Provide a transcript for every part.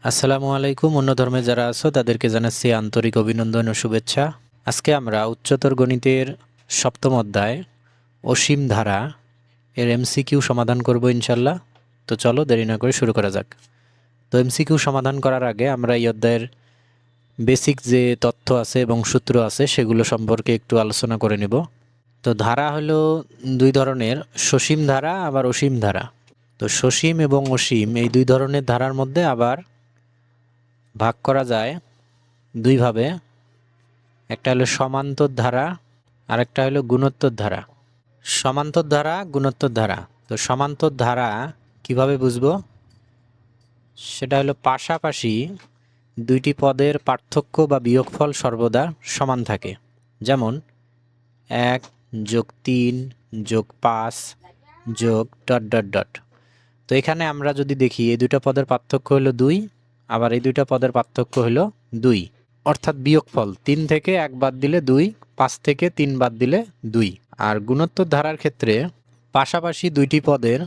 আসসালামু আলাইকুম। অন্য ধর্মে যারা আছো তাদেরকে জানাচ্ছি আন্তরিক অভিনন্দন ও শুভেচ্ছা। আজকে আমরা উচ্চতর গণিতের সপ্তম অধ্যায় অসীম ধারা এর এমসিকিউ সমাধান করব ইনশাল্লাহ। তো চলো দেরি না করে শুরু করা যাক। তো এমসিকিউ সমাধান করার আগে আমরা এই অধ্যায়ের বেসিক যে তথ্য আছে এবং সূত্র আছে সেগুলো সম্পর্কে একটু আলোচনা করে নেব। তো ধারা হলো দুই ধরনের, সসীম ধারা আবার অসীম ধারা। তো সসীম এবং অসীম এই দুই ধরনের ধারার মধ্যে আবার ভাগ করা যায় দুইভাবে। একটা হলো সমান্তর ধারা আর একটা হলো গুণোত্তর ধারা। সমান্তর ধারা, গুণোত্তর ধারা। তো সমান্তর ধারা কিভাবে বুঝবো? সেটা হলো পাশাপাশি দুইটি পদের পার্থক্য বা বিয়োগফল সর্বদা সমান থাকে। যেমন 1+3+5 যোগ ডট ডট ডট। তো এখানে আমরা যদি দেখি এই দুইটা পদের পার্থক্য হলো 2, আবার এই দুইটা পদের পার্থক্য হলো 2, অর্থাৎ বিয়োগফল 3 থেকে 1 বাদ দিলে 2, 5 থেকে 3 বাদ দিলে 2। আর গুণোত্তর ধারার ক্ষেত্রে পাশাপাশি দুইটি পদের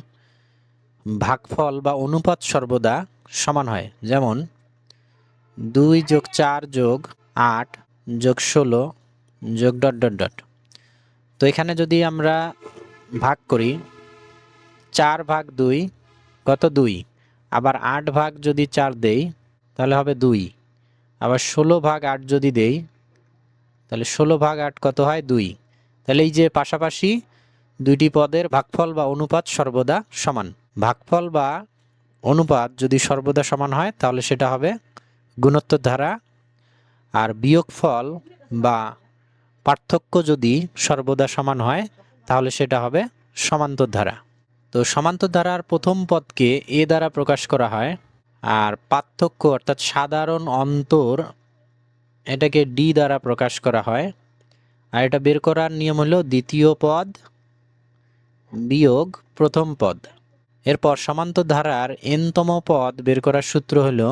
ভাগফল বা অনুপাত সর্বদা সমান হয়। যেমন 2+4+8+16 যোগ ডট ডট ডট। তো এখানে যদি আমরা ভাগ করি 4/2 কত 2, আবার 8 যদি 4 দেই তাহলে হবে 2, আবার 16/8 যদি দেই তাহলে 16/8 কত হয় 2। তাহলে এই যে পাশাপাশি দুইটি পদের ভাগফল বা অনুপাত সর্বদা সমান। ভাগফল বা অনুপাত যদি সর্বদা সমান হয় তাহলে সেটা হবে গুণোত্তর ধারা, আর বিয়োগফল বা পার্থক্য যদি সর্বদা সমান হয় তাহলে সেটা হবে সমান্তর ধারা। তো সমান্তর ধারার প্রথম পদকে এ দ্বারা প্রকাশ করা হয়, আর পার্থক্য অর্থাৎ সাধারণ অন্তর এটাকে ডি দ্বারা প্রকাশ করা হয়। আর এটা বের করার নিয়ম হলো দ্বিতীয় পদ বিয়োগ প্রথম পদ। এরপর সমান্তর ধারার এনতম পদ বের করার সূত্র হলো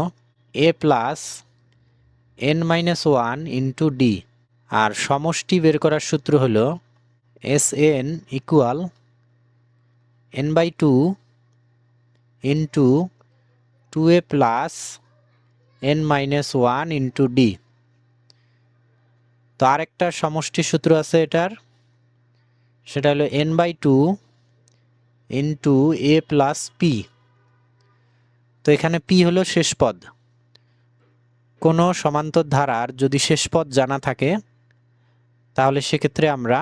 a plus n-1 into D. আর সমষ্টি বের করার সূত্র হলো Sn equal n/2 into 2a plus n-1 into D. তো আরেকটা সমষ্টি সূত্র আছে এটার, সেটা হলো n/2 into a plus P. তো এখানে পি হলো শেষ পদ। কোনো সমান্তর ধারার যদি শেষ পদ জানা থাকে তাহলে সেক্ষেত্রে আমরা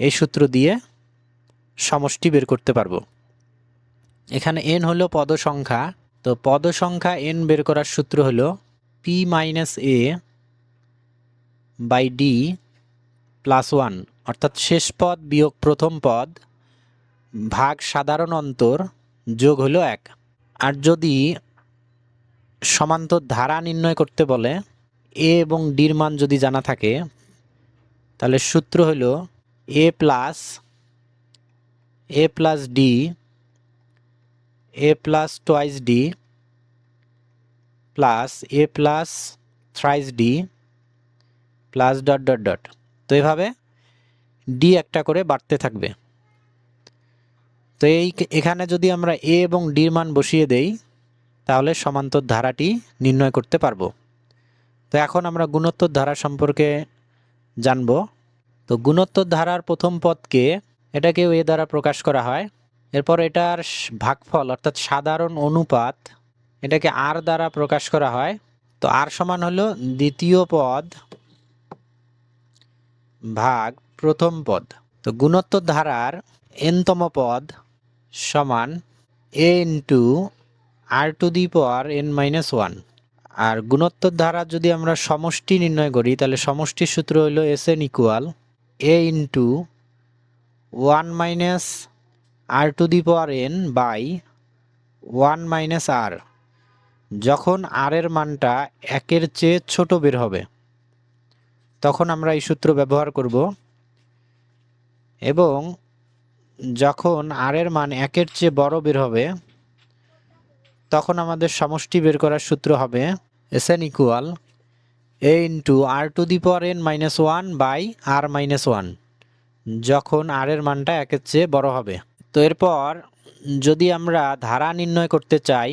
এই সূত্র দিয়ে সমষ্টি বের করতে পারবো। এখানে n হলো পদ সংখ্যা, তো পদ সংখ্যা n বের করার সূত্র হলো p minus a by d plus 1, অর্থাৎ শেষ পদ বিয়োগ প্রথম পদ ভাগ সাধারণ অন্তর যোগ হলো 1। আর যদি সমান্তর ধারা নির্ণয় করতে বলে এ এবং ডির মান যদি জানা থাকে তাহলে সূত্র হলো A plus D A plus twice D plus A plus thrice D plus dot dot dot. তো এভাবে ডি একটা করে বাড়তে থাকবে। তো এখানে যদি আমরা এ এবং ডির মান বসিয়ে দেই তাহলে সমান্তর ধারাটি নির্ণয় করতে পারবো। তো এখন আমরা গুণোত্তর ধারা সম্পর্কে জানব। তো গুণোত্তর ধারার প্রথম পদকে এটাকেও এ দ্বারা প্রকাশ করা হয়। এরপর এটার ভাগফল অর্থাৎ সাধারণ অনুপাত এটাকে আর দ্বারা প্রকাশ করা হয়। তো আর সমান হলো দ্বিতীয় পদ ভাগ প্রথম পদ। তো গুণোত্তর ধারার এনতম পদ সমান এ into R to the power n-1। আর গুণোত্তর ধারা যদি আমরা সমষ্টি নির্ণয় করি তাহলে সমষ্টির সূত্র হলো Sn equal a into 1 minus R to the power n by 1 minus R. যখন আর এর মানটা 1-এর চেয়ে ছোট বের হবে তখন আমরা এই সূত্র ব্যবহার করব, এবং যখন আর এর মান 1-এর চেয়ে বড় বের হবে তখন আমাদের সমষ্টি বের করার সূত্র হবে Sn equal a into R to the power n-1 by r-1, যখন আর এর মানটা 1-এর চেয়ে বড় হবে। তো এরপর যদি আমরা ধারা নির্ণয় করতে চাই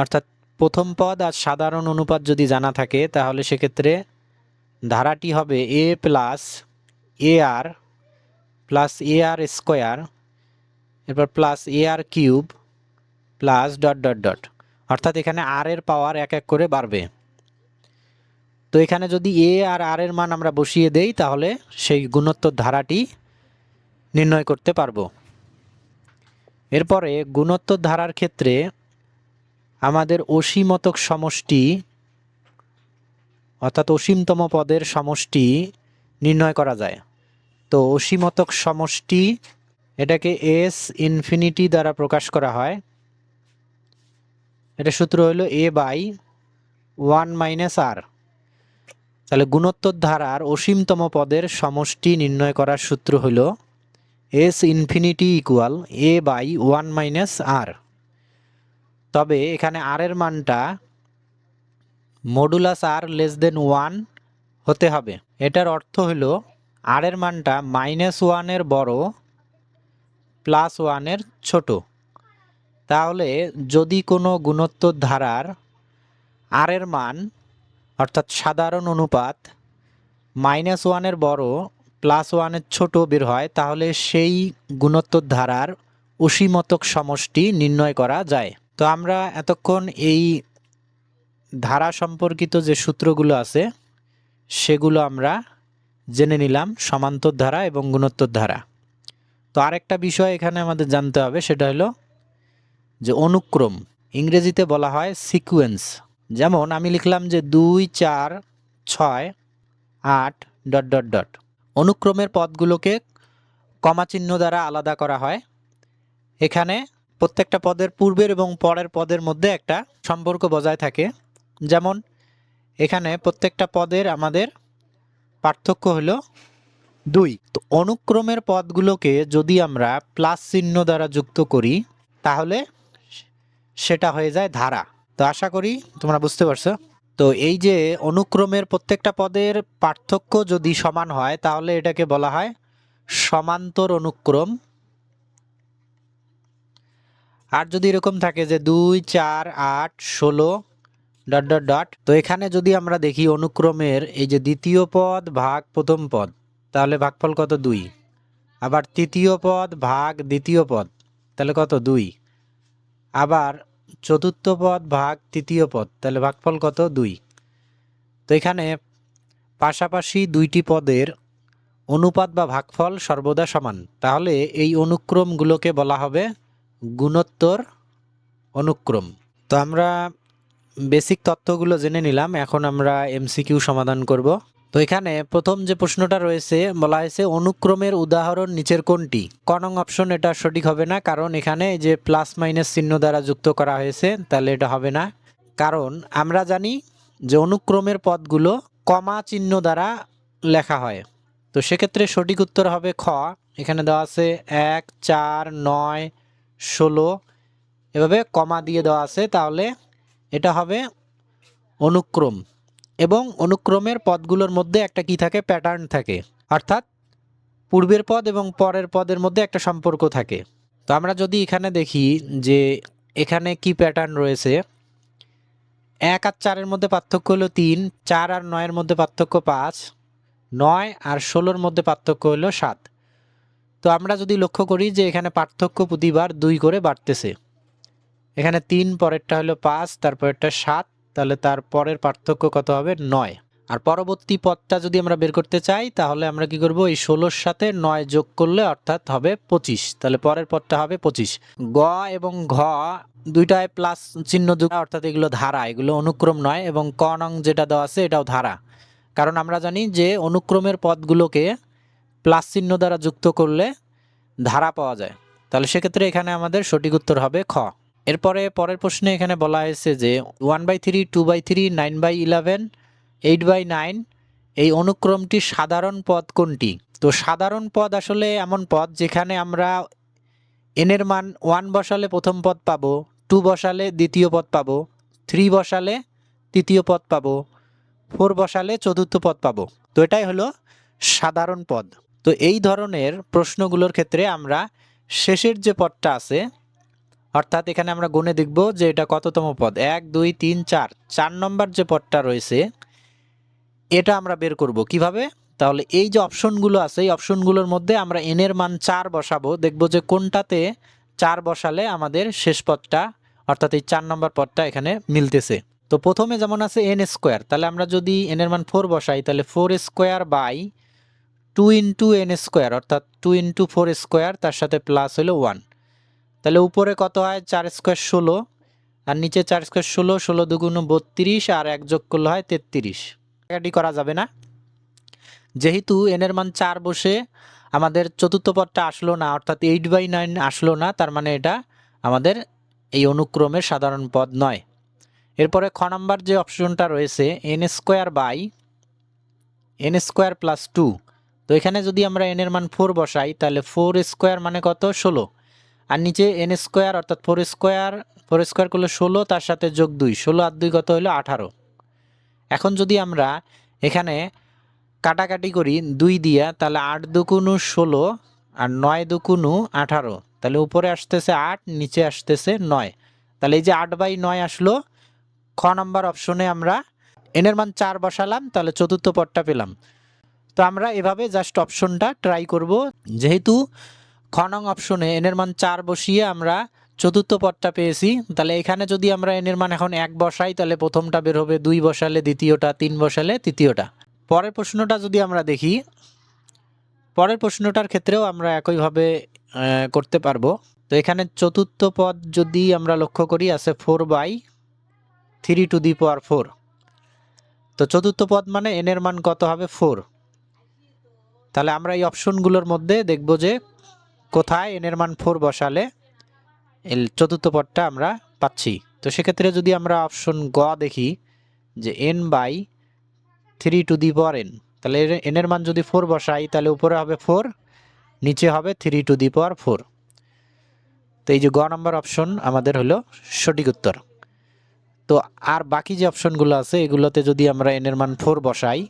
অর্থাৎ প্রথম পদ আর সাধারণ অনুপাত যদি জানা থাকে তাহলে সেক্ষেত্রে ধারাটি হবে A plus A R plus A R square, এরপর প্লাস এ R cube plus dot dot dot, অর্থাৎ এখানে আর এর পাওয়ার এক এক করে বাড়বে। তো এখানে যদি এ আর আর এর মান আমরা বসিয়ে দেই তাহলে সেই গুণোত্তর ধারাটি নির্ণয় করতে পারবো। এরপরে গুণোত্তর ধারার ক্ষেত্রে আমাদের অসীমতক সমষ্টি অর্থাৎ অসীমতম পদের সমষ্টি নির্ণয় করা যায়। তো অসীমতক সমষ্টি এটাকে এস ইনফিনিটি দ্বারা প্রকাশ করা হয়। এটা সূত্র হলো এ বাই 1 মাইনাস আর। তাহলে গুণোত্তর ধারার অসীমতম পদের সমষ্টি নির্ণয় করার সূত্র হলো S infinity equal A by 1 minus R. তবে এখানে আর এর মানটা মডুলাস আর লেস দেন 1 হতে হবে। এটার অর্থ হলো আর এর মানটা -1-এর বড় প্লাস 1-এর ছোট। তাহলে যদি কোনো গুণোত্তর ধারার আর এর মান অর্থাৎ সাধারণ অনুপাত -1-এর বড় প্লাস 1-এর ছোট বের হয় তাহলে সেই গুণোত্তর ধারার অসীমতক সমষ্টি নির্ণয় করা যায়। তো আমরা এতক্ষণ এই ধারা সম্পর্কিত যে সূত্রগুলো আছে সেগুলো আমরা জেনে নিলাম, সমান্তর ধারা এবং গুণোত্তর ধারা। তো আরেকটা বিষয় এখানে আমাদের জানতে হবে, সেটা হলো যে অনুক্রম, ইংরেজিতে বলা হয় সিকোয়েন্স। যেমন আমি লিখলাম যে 2 4 6 8 ডট ডট ডট। অনুক্রমের পদগুলোকে কমা চিহ্ন দ্বারা আলাদা করা হয়। এখানে প্রত্যেকটা পদের পূর্বের এবং পরের পদের মধ্যে একটা সম্পর্ক বজায় থাকে। যেমন এখানে প্রত্যেকটা পদের আমাদের পার্থক্য হলো 2। তো অনুক্রমের পদগুলোকে যদি আমরা প্লাস চিহ্ন দ্বারা যুক্ত করি তাহলে সেটা হয়ে যায় ধারা। তো আশা করি তোমরা বুঝতে পারছো। তো এই যে অনুক্রমের প্রত্যেকটা পদের পার্থক্য যদি সমান হয় তাহলে এটাকে বলা হয় সমান্তর অনুক্রম। আর যদি এরকম থাকে যে 2 4 8 16 ডট ডট ডট, তো এখানে যদি আমরা দেখি অনুক্রমের এই যে দ্বিতীয় পদ ভাগ প্রথম পদ তাহলে ভাগফল কত 2, আবার তৃতীয় পদ ভাগ দ্বিতীয় পদ তাহলে কত 2, আবার চতুর্থ পদ ভাগ তৃতীয় পদ তাহলে ভাগফল কত 2। তো এখানে পাশাপাশি দুইটি পদের অনুপাত বা ভাগফল সর্বদা সমান, তাহলে এই অনুক্রমগুলোকে বলা হবে গুণোত্তর অনুক্রম। তো আমরা বেসিক তথ্যগুলো জেনে নিলাম, এখন আমরা এমসিকিউ সমাধান করব। তো এখানে প্রথম যে প্রশ্নটা রয়েছে বলা হয়েছে অনুক্রমের উদাহরণ নিচের কোনটি? ক নং অপশন এটা সঠিক হবে না, কারণ এখানে যে প্লাস মাইনাস চিহ্ন দ্বারা যুক্ত করা হয়েছে, তাহলে এটা হবে না। কারণ আমরা জানি যে অনুক্রমের পদগুলো কমা চিহ্ন দ্বারা লেখা হয়। তো সেক্ষেত্রে সঠিক উত্তর হবে খ। এখানে দেওয়া আছে 1 4 9 16 এভাবে কমা দিয়ে দেওয়া আছে, তাহলে এটা হবে অনুক্রম। এবং অনুক্রমের পদগুলোর মধ্যে একটা কি থাকে, প্যাটার্ন থাকে, অর্থাৎ পূর্বের পদ এবং পরের পদের মধ্যে একটা সম্পর্ক থাকে। তো আমরা যদি এখানে দেখি যে এখানে কি প্যাটার্ন রয়েছে, 1 আর 4-এর মধ্যে পার্থক্য হলো 3, 4 আর 9-এর মধ্যে পার্থক্য 5, 9 আর 16-র মধ্যে পার্থক্য হলো 7। তো আমরা যদি লক্ষ্য করি যে এখানে পার্থক্য প্রতিবার 2 করে বাড়তেছে। এখানে 3, পরেরটা হলো 5, তারপরেরটা 7, তাহলে তার পরের পার্থক্য কত হবে 9। আর পরবর্তী পদটা যদি আমরা বের করতে চাই তাহলে আমরা কি করব, এই 16-র সাথে 9 যোগ করলে অর্থাৎ হবে 25, তাহলে পরের পদটা হবে 25। গ এবং ঘ দুইটায় প্লাস চিহ্ন যুক্ত, অর্থাৎ এগুলো ধারা, এগুলো অনুক্রম নয়। এবং ক নং যেটা দেওয়া আছে এটাও ধারা, কারণ আমরা জানি যে অনুক্রমের পদগুলোকে প্লাস চিহ্ন দ্বারা যুক্ত করলে ধারা পাওয়া যায়। তাহলে সেক্ষেত্রে এখানে আমাদের সঠিক উত্তর হবে খ। এরপরে পরের প্রশ্নে এখানে বলা হয়েছে যে 1/3, 2/3, 9/11, 8/9 এই অনুক্রমটির সাধারণ পদ কোনটি? তো সাধারণ পদ আসলে এমন পদ যেখানে আমরা n এর মান 1 বসালে প্রথম পদ পাবো, 2 বসালে দ্বিতীয় পদ পাবো, 3 বসালে তৃতীয় পদ পাবো, 4 বসালে চতুর্থ পদ পাবো। তো এটাই হলো সাধারণ পদ। তো এই ধরনের প্রশ্নগুলোর ক্ষেত্রে আমরা শেষের যে পদটা আছে অর্থাৎ এখানে আমরা গুণে দেখব যে এটা কততম পদ, 1 2 3 4, 4 নম্বর যে পদটা রয়েছে এটা আমরা বের করব কিভাবে। তাহলে এই যে অপশনগুলো আছে এই অপশনগুলোর মধ্যে আমরা n এর মান 4 বসাবো, দেখব যে কোনটাতে 4 বসালে আমাদের শেষ পদটা অর্থাৎ এই 4 নম্বর পদটা এখানে মিলতেছে। তো প্রথমে যেমন আছে n স্কোয়ার, তাহলে আমরা যদি n এর মান 4 বসাই তাহলে 4 square by 2 into n square অর্থাৎ 2 ইন্টু 4 স্কোয়ার তার সাথে প্লাস হলো 1। তাহলে উপরে কত হয় 4 স্কোয়ার 16 আর নিচে 4 স্কোয়ার 16, 16 দুগুণ 32 আর 1 যোগ করলে হয় 33। কাটাকাটি করা যাবে না, যেহেতু n এর মান 4 বসে আমাদের চতুর্থ পদটা আসলো না অর্থাৎ 8/9 আসলো না, তার মানে এটা আমাদের এই অনুক্রমের সাধারণ পদ নয়। এরপরে খ নাম্বার যে অপশনটা রয়েছে n square by n square plus 2, তো এখানে যদি আমরা n এর মান 4 বসাই তাহলে 4 স্কোয়ার মানে কত 16 আর নিচে n স্কোয়ার অর্থাৎ 4 স্কোয়ার করলে 16 তার সাথে যোগ 2, 16 আর 2 কত হলো 18। এখন যদি আমরা এখানে কাটাকাটি করি 2 দিয়া তাহলে 8 দুগুণ 16 আর 9 দুগুণ 18, তাহলে উপরে আসতেছে 8 নিচে আসতেছে 9। তাহলে এই যে 8/9 আসলো। খ নাম্বার অপশনে আমরা n এর মান 4 বসালাম তাহলে চতুর্থ পদটা পেলাম। তো আমরা এভাবে জাস্ট অপশনটা ট্রাই করব, যেহেতু খ নং অপশনে n এর মান 4 বসিয়ে আমরা চতুর্থ পদটা পেয়েছি, তাহলে এখানে যদি আমরা n এর মান এখন 1 বসাই তাহলে প্রথমটা বের হবে, 2 বসালে দ্বিতীয়টা, 3 বসালে তৃতীয়টা। পরের প্রশ্নটা যদি আমরা দেখি, পরের প্রশ্নটার ক্ষেত্রেও আমরা একইভাবে করতে পারবো। তো এখানে চতুর্থ পদ যদি আমরা লক্ষ্য করি আছে 4/3 টু দি পাওয়ার 4। তো চতুর্থ পদ মানে n এর মান কত হবে 4। তাহলে আমরা এই অপশনগুলোর মধ্যে দেখব যে কোথায় n এর মান 4 বসালে এই চতুর্থ পদটা আমরা পাচ্ছি। তো সেক্ষেত্রে যদি আমরা অপশন গ দেখি যে n/3 two the power n, তাহলে n এর মান যদি 4 বসাই তাহলে উপরে হবে 4 নিচে হবে 3 টু দি পাওয়ার 4। তো এই যে গ নাম্বার অপশন আমাদের হলো সঠিক উত্তর। তো আর বাকি যে অপশনগুলো আছে এগুলোতে যদি আমরা n এর মান 4 বসাই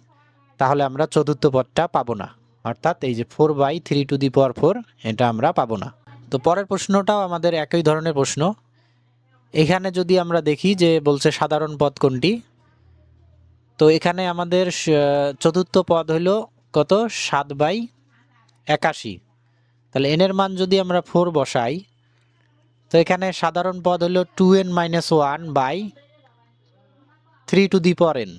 তাহলে আমরা চতুর্থ পদটা পাবো না, অর্থাৎ এই যে 4/3 টু দি পাওয়ার 4 এটা আমরা পাবো না। তো পরের প্রশ্নটাও আমাদের একই ধরনের প্রশ্ন। এখানে যদি আমরা দেখি যে বলছে সাধারণ পদ কোনটি, তো এখানে আমাদের চতুর্থ পদ হলো কত 7/81। তাহলে n এর মান যদি আমরা 4 বসাই তো এখানে সাধারণ পদ হলো 2n-1/3 two the power n।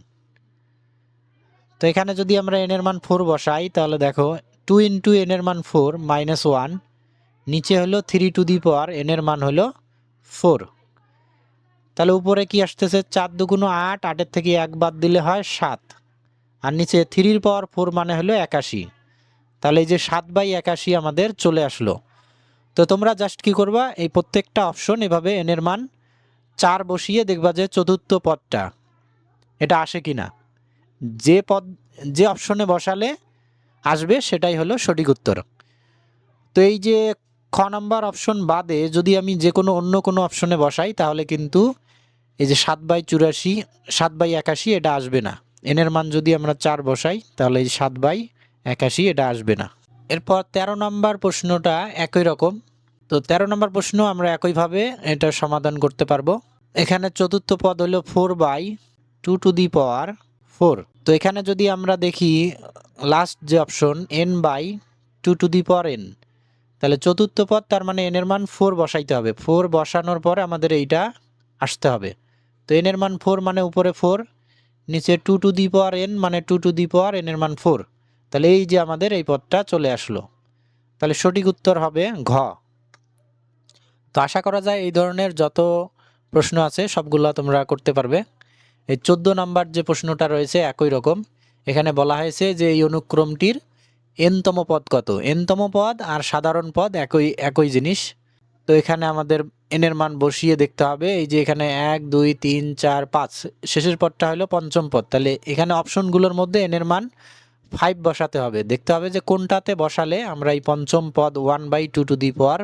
তো এখানে যদি আমরা n এর মান 4 বসাই তাহলে দেখো 2 ইন্টু n এর মান 4 -1 নিচে হলো 3 টু দি পাওয়ার n এর মান হলো 4। তাহলে উপরে কি আসতেছে 4 দুগুণ 8, 8 এর থেকে 1 বাদ দিলে হয় 7 আর নিচে 3 পাওয়ার 4 মানে হলো 81। তাহলে এই যে 7/81 আমাদের চলে আসলো। তো তোমরা জাস্ট কি করবা এই প্রত্যেকটা অপশন এভাবে n এর মান 4 বসিয়ে দেখবা যে চতুর্থ পদটা এটা আসে কিনা, যে অপশনে বসালে আসবে সেটাই হলো সঠিক উত্তর। তো এই যে খ নাম্বার অপশন বাদে যদি আমি যে কোনো অন্য কোনো অপশনে বসাই তাহলে কিন্তু এই যে 7/84 7/81 এটা আসবে না। n এর মান যদি আমরা 4 বসাই তাহলে এই 7/81 এটা আসবে না। এরপর 13 নম্বর প্রশ্নটা একই রকম। তো 13 নম্বর প্রশ্ন আমরা একইভাবে এটা সমাধান করতে পারবো। এখানে চতুর্থ পদ হলো 4/2 টু দি পাওয়ার 4। তো এখানে যদি আমরা দেখি লাস্ট যে option n/2 two the power n, তাহলে চতুর্থ পদ তার মানে n এর মান 4 বসাইতে হবে, 4 বসানোর পরে আমাদের এইটা আসতে হবে। তো n এর মান 4 মানে উপরে 4 নিচে 2 টু দি পাওয়ার n মানে 2 টু দি পাওয়ার n এর মান 4। তাহলে এই যে আমাদের এই পদটা চলে আসলো। তাহলে সঠিক উত্তর হবে ঘ। তো আশা করা যায় এই ধরনের যত প্রশ্ন আছে সবগুলো তোমরা করতে পারবে। এই 14 নাম্বার যে প্রশ্নটা রয়েছে একই রকম। এখানে বলা হয়েছে যে এই অনুক্রমটির n-তম পদ কত। n-তম পদ আর সাধারণ পদ একই জিনিস। তো এখানে আমাদের n এর মান বসিয়ে দেখতে হবে। এই যে এখানে 1 2 3 4 5 শেষের পদটা হলো পঞ্চম পদ, তাহলে এখানে অপশনগুলোর মধ্যে n এর মান 5 বসাতে হবে। দেখতে হবে যে কোনটাতে বসালে আমরা এই পঞ্চম পদ 1/2 টু দি পাওয়ার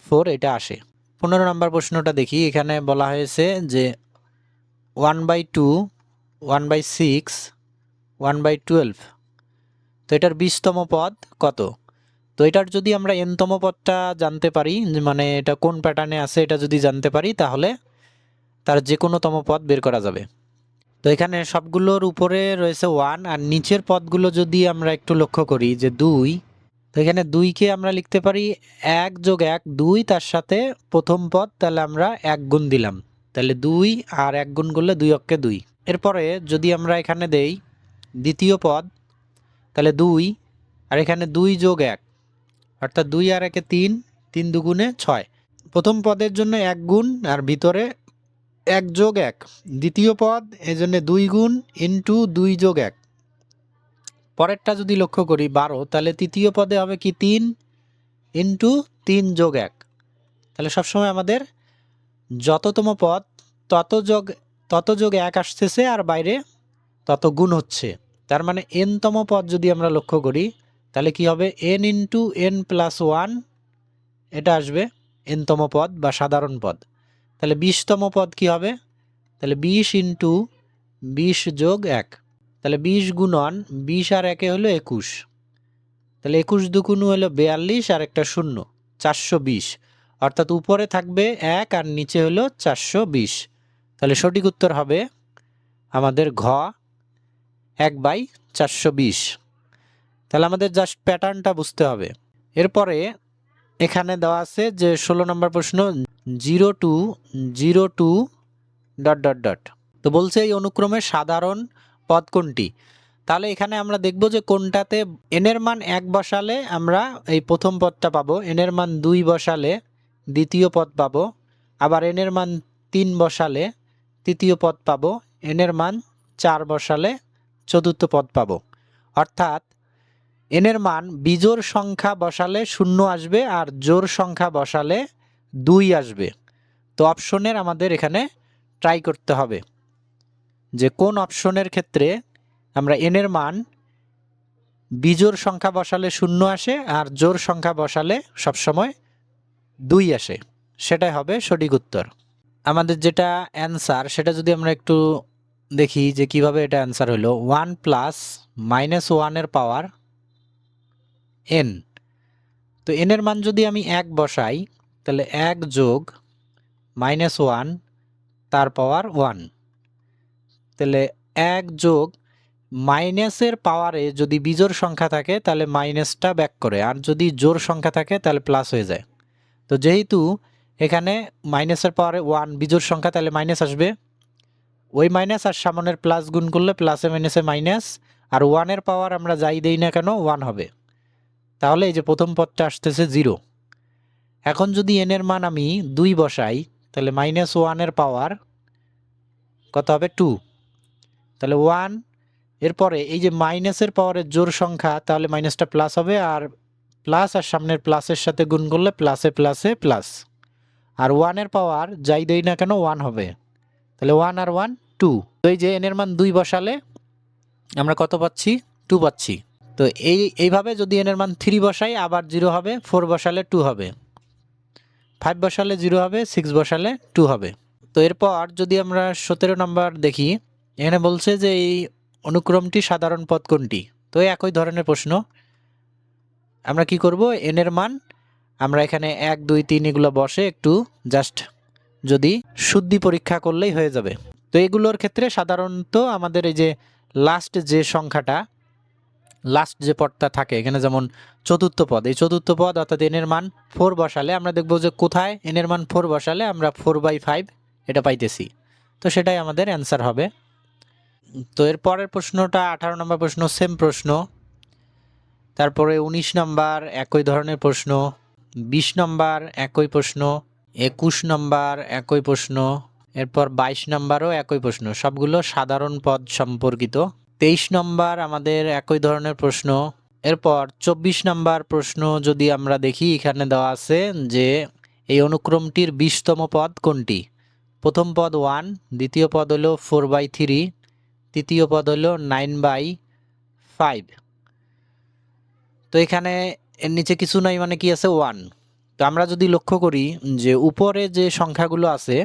4 এটা আসে। 15 নম্বর প্রশ্নটা দেখি। এখানে বলা হয়েছে যে 1/2 1/6 1/12, তো এটার 20তম পদ কত। তো এটার যদি আমরা এনতম পদটা জানতে পারি, মানে এটা কোন প্যাটার্নে আছে এটা যদি জানতে পারি, তাহলে তার যে কোনো তম পদ বের করা যাবে। তো এখানে সবগুলোর উপরে রয়েছে 1, আর নিচের পদগুলো যদি আমরা একটু লক্ষ্য করি যে 2, তো এখানে 2কে আমরা লিখতে পারি 1 যোগ 1 2, তার সাথে প্রথম পদ, তাহলে আমরা 1 গুণ দিলাম, তাহলে 2 আর 1 গুণ করলে 2 অক্ষে 2। এরপরে যদি আমরা এখানে দেই দ্বিতীয় পদ, তাহলে 2, আর এখানে 2 যোগ 1, অর্থাৎ 2 আর 1 3, 3 দুগুণে 6। প্রথম পদের জন্য 1 গুণ, আর ভিতরে 1 যোগ 1। দ্বিতীয় পদ এই জন্য 2 গুণ ইন্টু 2 যোগ 1। পরেরটা যদি লক্ষ্য করি 12, তাহলে তৃতীয় পদে হবে কি 3 ইন্টু 3 যোগ 1। তাহলে সবসময় আমাদের যততম পদ তত যোগ 1 আসতেছে, আর বাইরে তত গুণ হচ্ছে। তার মানে এনতম পদ যদি আমরা লক্ষ্য করি, তাহলে কি হবে n ইন্টু n প্লাস 1, এটা আসবে এনতম পদ বা সাধারণ পদ। তাহলে 20তম পদ কি হবে, তাহলে 20 ইন্টু 20 যোগ 1, তাহলে 20 গুণন 20 আর 1 হলো 21, তাহলে 21 দুগুণ হলো 42, আর একটা 0, 420। অর্থাৎ উপরে থাকবে 1 আর নিচে হলো 420। তাহলে সঠিক উত্তর হবে আমাদের ঘ 1/420। তাহলে আমাদের জাস্ট প্যাটার্নটা বুঝতে হবে। এরপরে এখানে দেওয়া আছে যে 16 নম্বর প্রশ্ন 0 টু 02 ডট ডট ডট। তো বলছে এই অনুক্রমে সাধারণ পদ কোনটি। তাহলে এখানে আমরা দেখব যে কোনটাতে n এর মান 1 বসালে আমরা এই প্রথম পদটা পাবো, n এর মান 2 বসালে দ্বিতীয় পদ পাবো, আবার n এর মান 3 বসালে তৃতীয় পদ পাবো, n এর মান 4 বসালে চতুর্থ পদ পাবো। অর্থাৎ n এর মান বিজোড় সংখ্যা বসালে 0 আসবে, আর জোড় সংখ্যা বসালে 2 আসবে। তো অপশনের আমাদের এখানে ট্রাই করতে হবে যে কোন অপশনের ক্ষেত্রে আমরা n এর মান বিজোড় সংখ্যা বসালে 0 আসে, আর জোড় সংখ্যা বসালে সবসময় 2 আসে, সেটাই হবে সঠিক উত্তর। আমাদের যেটা অ্যান্সার সেটা যদি আমরা একটু দেখি যে কিভাবে এটা অ্যান্সার হলো 1 প্লাস মাইনাস 1 এর পাওয়ার n। তো n এর মান যদি আমি 1 বসাই, তাহলে 1 যোগ মাইনাস 1 তার পাওয়ার 1, তাহলে 1 যোগ মাইনাসের পাওয়ারে যদি বিজোড় সংখ্যা থাকে তাহলে মাইনাসটা ব্যাক করে, আর যদি জোড় সংখ্যা থাকে তাহলে প্লাস হয়ে যায়। তো যেহেতু এখানে মাইনাসের পাওয়ারে 1 বিজোড় সংখ্যা, তাহলে মাইনাস আসবে, ওই মাইনাস আর সামনের প্লাস গুণ করলে প্লাসে মাইনাসে মাইনাস, আর 1 এর পাওয়ার আমরা যাই দেই না কেন 1 হবে। তাহলে এই যে প্রথম পদটা আসতেছে 0। এখন যদি n এর মান আমি 2 বসাই, তাহলে মাইনাস 1 এর পাওয়ার কত হবে 2, তাহলে 1। এরপরে এই যে মাইনাসের পাওয়ারের জোড় সংখ্যা, তাহলে মাইনাসটা প্লাস হবে, আর প্লাস আর সামনের প্লাসের সাথে গুণ করলে প্লাসে প্লাসে প্লাস, আর 1 এর পাওয়ার যাই দেই না কেন 1 হবে, তাহলে 1 আর 1 2। তো এই যে n এর মান 2 বসালে আমরা কত পাচ্ছি 2 পাচ্ছি। তো এইভাবে যদি n এর মান 3 বসাই আবার 0 হবে, 4 বসালে 2 হবে, 5 বসালে 0 হবে, 6 বসালে 2 হবে। তো এরপর যদি আমরা 17 নম্বর দেখি, এখানে বলছে যে এই অনুক্রমটি সাধারণ পদ কোনটি। তো একই ধরনের প্রশ্ন। আমরা কি করব, n এর মান আমরা এখানে 1 2 3 এগুলো বসে একটু জাস্ট যদি শুদ্ধি পরীক্ষা করলেই হয়ে যাবে। তো এগুলোর ক্ষেত্রে সাধারণত আমাদের এই যে লাস্ট যে সংখ্যাটা, লাস্ট যে পদটা থাকে এখানে, যেমন চতুর্থ পদ, এই চতুর্থ পদ অর্থাৎ n এর মান 4 বসালে আমরা দেখব যে কোথায় n এর মান 4 বসালে আমরা 4/5 এটা পাইতেছি। তো সেটাই আমাদের অ্যান্সার হবে। তো এর পরের প্রশ্নটা 18 নম্বর প্রশ্ন, সেম প্রশ্ন। তারপরে 19 নম্বর একই ধরনের প্রশ্ন, 20 নম্বর একই প্রশ্ন, 21 নম্বর একই প্রশ্ন, এরপর 22 নম্বরও একই প্রশ্ন, সবগুলো সাধারণ পদ সম্পর্কিত। 23 নম্বর আমাদের একই ধরনের প্রশ্ন। এরপর 24 নম্বর প্রশ্ন যদি আমরা দেখি, এখানে দেওয়া আছে যে এই অনুক্রমটির 20তম পদ কোনটি। প্রথম পদ 1, দ্বিতীয় পদ হলো 4/3, তৃতীয় পদ হলো 9/5। তো এখানে এর নিচে কিছু নাই, মানে কি আছে 1। তো আমরা যদি লক্ষ্য করি যে উপরে যে সংখ্যাগুলো আছে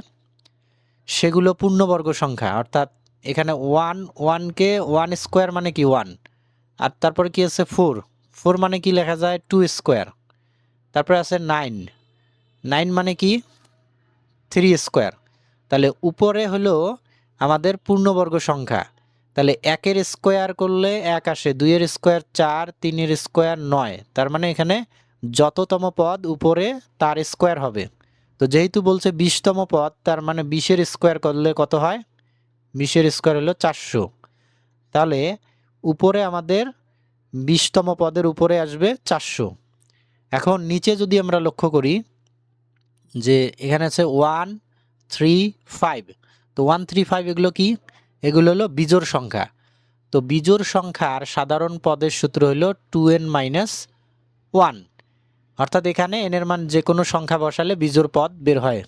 সেগুলো পূর্ণবর্গ সংখ্যা, অর্থাৎ এখানে 1 1কে 1 স্কোয়ার মানে কি 1, আর তারপরে কি আছে 4 4 মানে কি লেখা যায় 2 স্কোয়ার, তারপরে আছে 9, 9 মানে কি 3 স্কোয়ার। তাহলে উপরে হলো আমাদের পূর্ণবর্গ সংখ্যা, তাহলে 1-এর স্কোয়ার করলে 1 আসে, 2-এর স্কোয়ার 4, 3-এর স্কোয়ার 9, তার মানে এখানে যততম পদ উপরে তার স্কোয়ার হবে। তো যেহেতু বলছে 20তম পদ, তার মানে 20-এর স্কোয়ার করলে কত হয়, 20-এর স্কোয়ার হলো 400। তাহলে উপরে আমাদের 20তম পদের উপরে আসবে 400। এখন নিচে যদি আমরা লক্ষ্য করি যে এখানে আছে 1, 3, 5, তো 1, 3, 5 এগুলো কি, এগুলো হলো বিজোড় সংখ্যা। তো বিজোড় সংখ্যার সাধারণ পদের সূত্র হলো 2n - 1, অর্থাৎ এখানে n এর মান যে কোনো সংখ্যা বসালে বিজোড় পদ বের হয়,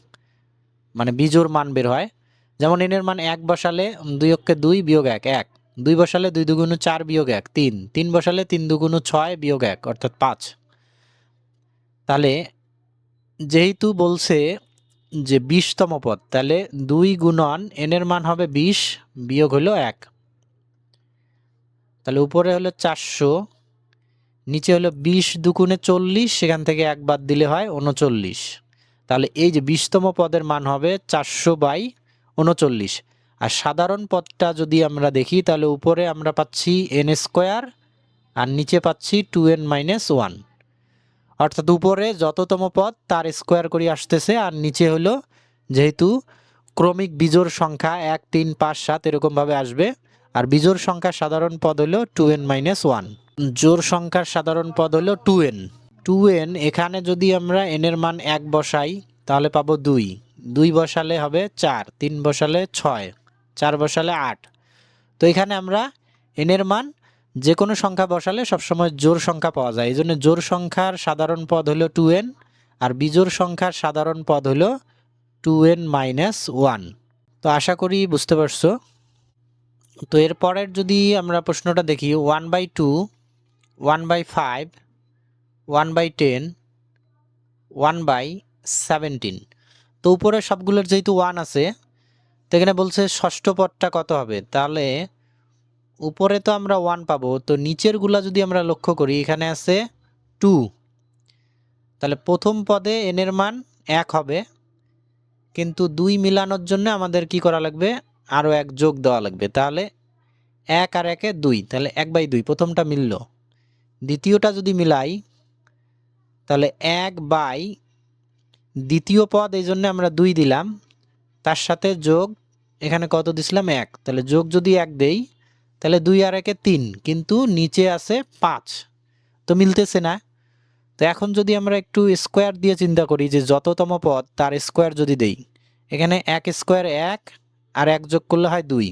মানে বিজোড় মান বের হয়। যেমন n এর মান 1 বসালে 2 অক্ষে 2 বিয়োগ 1 1, 2 বসালে 2 দুগুণ 4 বিয়োগ 1 3, 3 বসালে 3 দুগুণ 6 বিয়োগ 1 অর্থাৎ 5। তাহলে যেহেতু বলছে যে 20তম পদ, তাহলে 2 গুণন n এর মান হবে 20 বিয়োগ হলো 1, তাহলে উপরে হলো 400, নিচে হলো 20 দুগুণে 40, সেখান থেকে 1 বাদ দিলে হয় 39। তাহলে এই যে 20তম পদের মান হবে 400/39। আর সাধারণ পদটা যদি আমরা দেখি, তাহলে উপরে আমরা পাচ্ছি n স্কোয়ার আর নিচে পাচ্ছি 2n - 1, অর্থাৎ উপরে যততম পদ তার স্কোয়ার করে আসতেছে, আর নিচে হলো যেহেতু ক্রমিক বিজোড় সংখ্যা 1, 3, 5, 7 এরকমভাবে আসবে। আর বিজোড় সংখ্যার সাধারণ পদ হলো 2n - 1, জোড় সংখ্যার সাধারণ পদ হলো 2n। 2n এখানে যদি আমরা n এর মান 1 বসাই তাহলে পাবো 2, 2 বসালে হবে 4, 3 বসালে 6, 4 বসালে 8। তো এখানে আমরা n এর মান যে কোনো সংখ্যা বসালে সবসময় জোড় সংখ্যা পাওয়া যায়, এই জন্য জোড় সংখ্যার সাধারণ পদ হলো 2n, আর বিজোড় সংখ্যার সাধারণ পদ হলো 2n - 1। তো আশা করি বুঝতে পারছো। তো এরপরের যদি আমরা প্রশ্নটা দেখি, 1/2, 1/5, 1/10, 1/17। তো উপরে সবগুলোর যেহেতু 1 আছে, তো এখানে বলছে ষষ্ঠ পদটা কত হবে। তাহলে উপরে তো আমরা 1 পাবো, তো নিচের গুলা যদি আমরা লক্ষ্য করি, এখানে আছে 2, তাহলে প্রথম পদে n এর মান 1 হবে, কিন্তু 2 মিলানোর জন্য আমাদের কি করা লাগবে, আরও 1 যোগ দেওয়া লাগবে। তাহলে 1 আর 1-এ 2, তাহলে 1/2 প্রথমটা মিলল। দ্বিতীয়টা যদি মিলাই তাহলে 1/ দ্বিতীয় পদ, এই জন্য আমরা 2 দিলাম, তার সাথে যোগ এখানে কত দিছিলাম 1, তাহলে যোগ যদি 1 দেই তাহলে 2 আর 1-এ 3, কিন্তু নিচে আছে 5, তো মিলতেছে না। তো এখন যদি আমরা একটু স্কোয়ার দিয়ে চিন্তা করি যে যততম পদ তার স্কোয়ার যদি দেই, এখানে 1 স্কোয়ার 1 আর 1 যোগ করলে হয় 2,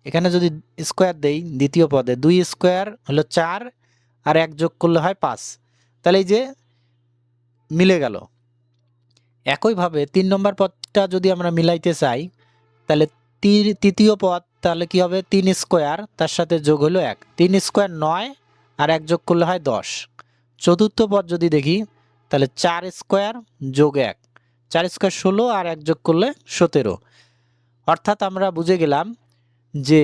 এখানে যদি স্কোয়ার দেই দ্বিতীয় পদে 2 স্কোয়ার হলো 4 আর 1 যোগ করলে হয় 5, তাহলে এই যে মিলে গেল। একইভাবে 3 নম্বর পদটা যদি আমরা মিলাইতে চাই, তাহলে তৃতীয় পদ তাহলে কি হবে 3 স্কোয়ার তার সাথে যোগ হলো 1, 3 স্কোয়ার 9 আর 1 যোগ করলে হয় 10। চতুর্থ পদ যদি দেখি তাহলে 4 স্কোয়ার যোগ 1, 4 স্কোয়ার 16 আর 1 যোগ করলে 17। অর্থাৎ আমরা বুঝে গেলাম যে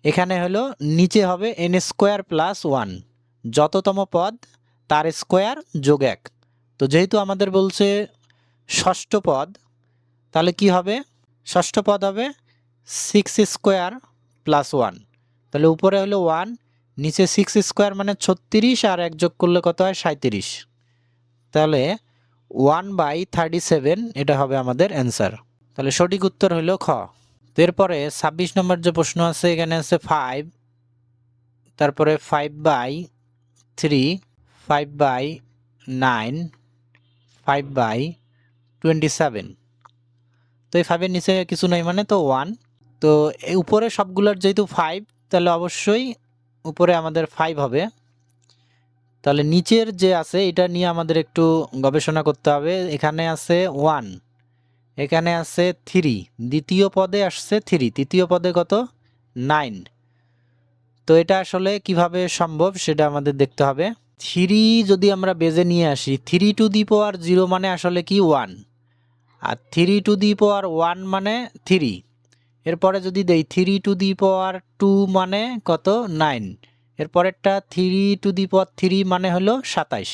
এখানে হলো নিচে হবে n স্কোয়ার প্লাস 1, যততম পদ তার স্কোয়ার যোগ 1। তো যেহেতু আমাদের বলছে ষষ্ঠ পদ, তাহলে কি হবে, ষষ্ঠ পদ হবে 6 স্কোয়ার প্লাস 1, তাহলে উপরে হলো 1, নিচে 6 স্কোয়ার মানে 36 আর 1 যোগ করলে কত হয় 37, তাহলে 1/37 এটা হবে আমাদের অ্যান্সার। তাহলে সঠিক উত্তর হলো খ। এরপরে 26 নম্বর যে প্রশ্ন আছে, এখানে আছে 5, তারপরে 5/3, 5/9, 5/27। তো এই 5-এর নিচে কিছু নাই মানে তো 1। তো এই উপরে সবগুলোর যেহেতু 5, তাহলে অবশ্যই উপরে আমাদের 5 হবে। তাহলে নিচের যে আছে এটা নিয়ে আমাদের একটু গবেষণা করতে হবে। এখানে আছে 1, এখানে আছে 3, দ্বিতীয় পদে আসছে 3, তৃতীয় পদে কত 9। তো এটা আসলে কিভাবে সম্ভব সেটা আমাদের দেখতে হবে। 3 যদি আমরা বেজে নিয়ে আসি, 3 টু দি পাওয়ার 0 মানে আসলে কি 1, আর 3 টু দি পাওয়ার 1 মানে 3। এরপরে যদি দেই 3 টু দি পাওয়ার 2 মানে কত 9, এরপরেরটা 3 মানে হলো 27,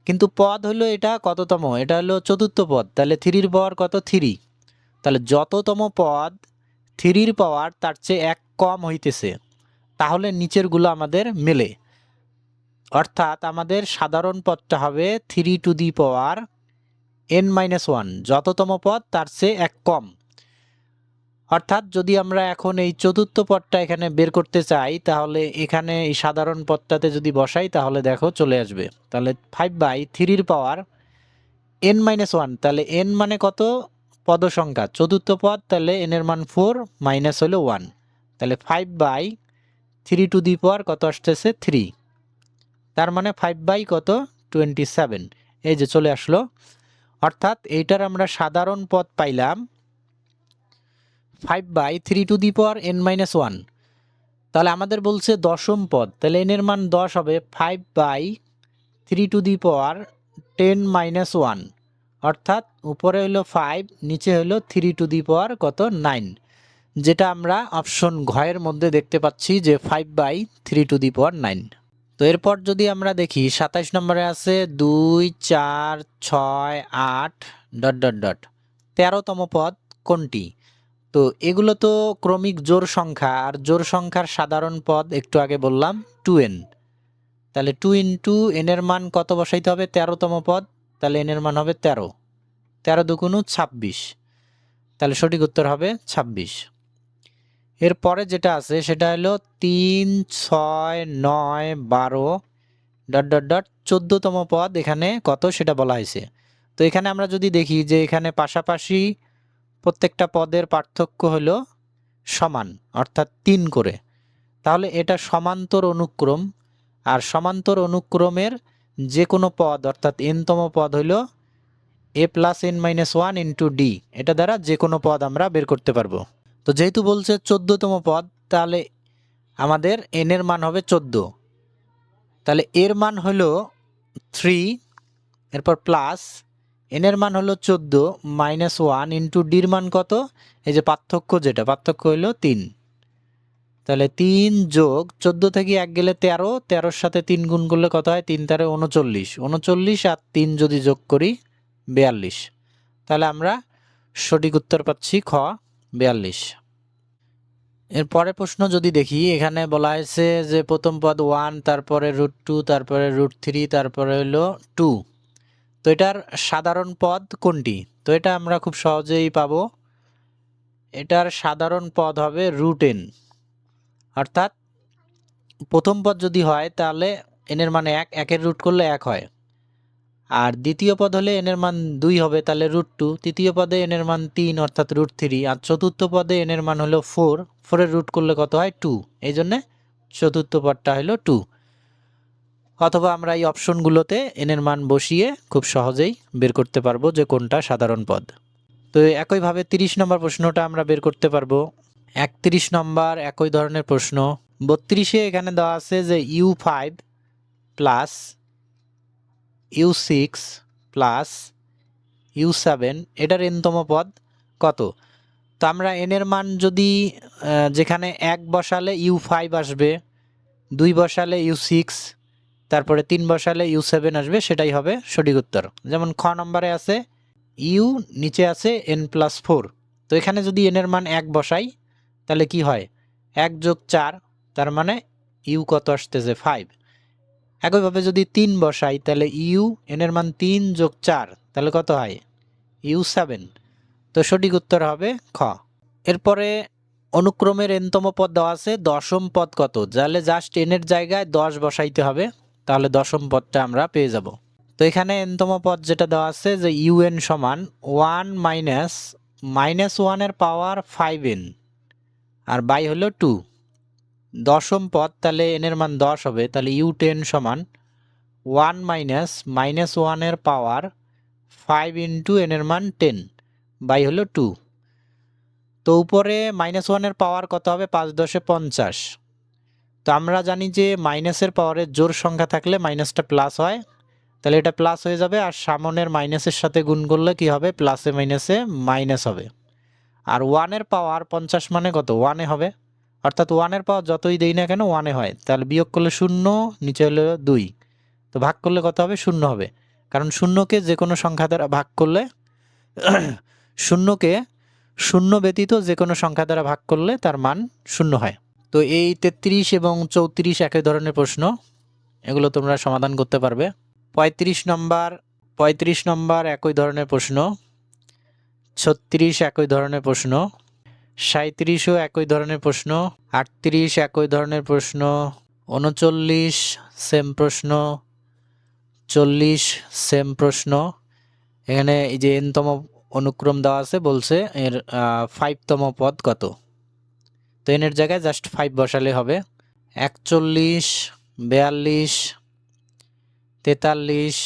কিন্তু পদ হলো এটা কততম, এটা হলো চতুর্থ পদ, তাহলে 3 পাওয়ার কত 3, তাহলে যততম পদ 3 পাওয়ার তার চেয়ে 1 কম হইতেছে, তাহলে নিচেরগুলো আমাদের মেলে। অর্থাৎ আমাদের সাধারণ পদটা হবে 3n-1, যততম পদ তার চেয়ে 1 কম। অর্থাৎ যদি আমরা এখন এই চতুর্থ পদটা এখানে বের করতে চাই, তাহলে এখানে এই সাধারণ পদটাতে যদি বসাই তাহলে দেখো চলে আসবে। তাহলে 5/3 n-1, তাহলে n মানে কত পদ সংখ্যা, চতুর্থ পদ, তাহলে n এর মান 4 মাইনাস হলো 1, তাহলে 5/3 কত আসতেছে 3, তার মানে 5/কত 27, এই যে চলে আসলো। অর্থাৎ এইটার আমরা সাধারণ পদ পাইলাম 5/3n-1। তাহলে আমাদের বলছে দশম পদ, তাহলে n এর মান 10 হবে 5/10-1, অর্থাৎ উপরে হলো 5, নিচে হলো 3 যেটা আমরা অপশন ঘয়ের মধ্যে দেখতে পাচ্ছি যে 5/3। তো এরপর যদি আমরা দেখি 27 নম্বরে আছে 2, 4, 6, 8 ... 13তম পদ কোনটি? তো এগুলো তো ক্রমিক জোড় সংখ্যা, আর জোড় সংখ্যার সাধারণ পদ একটু আগে বললাম 2n, তাহলে 2 ইন্টু n এর মান কত বসাইতে হবে 13তম পদ, তাহলে n এর মান হবে 13, 13 দুগুণ 26, তাহলে সঠিক উত্তর হবে 26। এরপরে যেটা আছে সেটা হলো 3, 6, 9, 12 ... 14তম পদ এখানে কত সেটা বলা হয়েছে। তো এখানে আমরা যদি দেখি যে এখানে পাশাপাশি প্রত্যেকটা পদের পার্থক্য হলো সমান, অর্থাৎ 3 করে, তাহলে এটা সমান্তর অনুক্রম, আর সমান্তর অনুক্রমের যে কোনো পদ অর্থাৎ nতম পদ হলো a+n-1 ইন্টু d, এটা দ্বারা যে কোনো পদ আমরা বের করতে পারবো। তো যেহেতু বলছে 14তম পদ, তাহলে আমাদের n এর মান হবে 14, তাহলে এর মান হলো 3, এরপর প্লাস n এর মান হলো 14 মাইনাস 1 ইন্টু ডির মান কত, এই যে পার্থক্য, যেটা পার্থক্য হলো 3, তাহলে 3 যোগ 14 থেকে 1 গেলে 13, 13-র সাথে 3 গুণ করলে কত হয় 3 × 39, 39 আর 3 যদি যোগ করি 42, তাহলে আমরা সঠিক উত্তর পাচ্ছি খ 42। এরপরে প্রশ্ন যদি দেখি, এখানে বলা হয়েছে যে প্রথম পদ 1, তারপরে √2, তারপরে √3, তারপরে হলো 2, তো এটার সাধারণ পদ কোনটি? তো এটা আমরা খুব সহজেই পাবো, এটার সাধারণ পদ হবে √n, অর্থাৎ প্রথম পদ যদি হয় তাহলে n এর মান 1, 1-এর রুট করলে 1 হয়, আর দ্বিতীয় পদ হলে n এর মান 2 হবে, তাহলে √2, তৃতীয় পদে n এর মান 3 অর্থাৎ √3, আর চতুর্থ পদে n এর মান হলো 4, 4-এর রুট করলে কত হয় 2, এই জন্যে চতুর্থ পদটা হলো 2। অথবা আমরা এই অপশনগুলোতে n এর মান বসিয়ে খুব সহজেই বের করতে পারবো যে কোনটা সাধারণ পদ। তো একইভাবে 30 নম্বর প্রশ্নটা আমরা বের করতে পারবো। 31 নম্বর একই ধরনের প্রশ্ন। 32-এ এখানে দেওয়া আছে যে u5 plus u6 plus u7 এটার nতম পদ কত? তো আমরা n এর মান যদি যেখানে 1 বসালে u5 আসবে, 2 বসালে u6, তারপরে 3 বসালে u7 আসবে, সেটাই হবে সঠিক উত্তর। যেমন খ নম্বরে আছে u, নিচে আছে n+4, তো এখানে যদি n এর মান 1 বসাই তাহলে কি হয় 1 যোগ 4, তার মানে u কত আসতেছে 5। একইভাবে যদি 3 বসাই তাহলে u, n এর মান 3 যোগ 4, তাহলে কত হয় u7, তো সঠিক উত্তর হবে খ। এরপরে অনুক্রমের nতম পদ দেওয়া আছে, দশম পদ কত? তাহলে জাস্ট n এর জায়গায় 10 বসাইতে হবে, তাহলে দশম পদটা আমরা পেয়ে যাব। তো এখানে nতম পদ যেটা দেওয়া আছে যে un সমান 1 মাইনাস -1 এর পাওয়ার 5n আর বাই হলো 2, দশম পদ, তাহলে n এর মান 10 হবে, তাহলে u10 সমান 1 মাইনাস -1 এর পাওয়ার 5 ইন্টু n এর মান 10 বাই হলো 2। তো উপরে -1 এর পাওয়ার কত হবে 5 × 10 = 50, তো আমরা জানি যে মাইনাসের পাওয়ারের জোড় সংখ্যা থাকলে মাইনাসটা প্লাস হয়, তাহলে এটা প্লাস হয়ে যাবে, আর সামনের মাইনাসের সাথে গুণ করলে কি হবে প্লাসে মাইনাসে মাইনাস হবে। আর 1 এর পাওয়ার 50 মানে কত 1 হবে, অর্থাৎ ওয়ানের পাওয়ার যতই দেই না কেন ওয়ানে হয়, তাহলে বিয়োগ করলে 0, নিচে হলো 2, তো ভাগ করলে কত হবে? 0 হবে, কারণ শূন্যকে যে কোনো সংখ্যা দ্বারা ভাগ করলে শূন্যকে 0 ব্যতীত যে কোনো সংখ্যা দ্বারা ভাগ করলে তার মান 0 হয়। তো এই 33 এবং 34 একই ধরনের প্রশ্ন, এগুলো তোমরা সমাধান করতে পারবে। 35 নম্বর একই ধরনের প্রশ্ন, 36 একই ধরনের প্রশ্ন, 37ও একই ধরনের প্রশ্ন, 38 একই ধরনের প্রশ্ন, 39 সেম প্রশ্ন, 40 সেম প্রশ্ন। এখানে এই যে n তম অনুক্রম দেওয়া আছে, বলছে এর 5তম পদ কত, তো n এর জায়গায় জাস্ট 5 বসালে হবে। 41, 42, 43,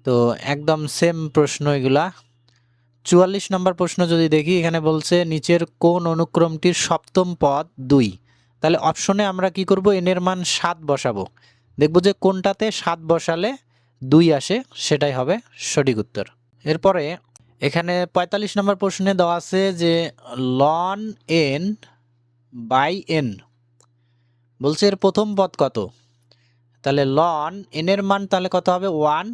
তো একদম সেম প্রশ্ন এগুলা। 44 নম্বর প্রশ্ন যদি দেখি, এখানে বলছে নিচের কোন অনুক্রমটির সপ্তম পদ 2, তাহলে অপশনে আমরা কি করব? n এর মান 7 বসাবো, দেখব যে কোনটাতে 7 বসালে 2 আসে, সেটাই হবে সঠিক উত্তর। এরপরে এখানে 45 নম্বর প্রশ্নে দেওয়া আছে যে ln n বাই n, বলছে এর প্রথম পদ কত, তাহলে ln n এর মান তাহলে কত হবে? 1,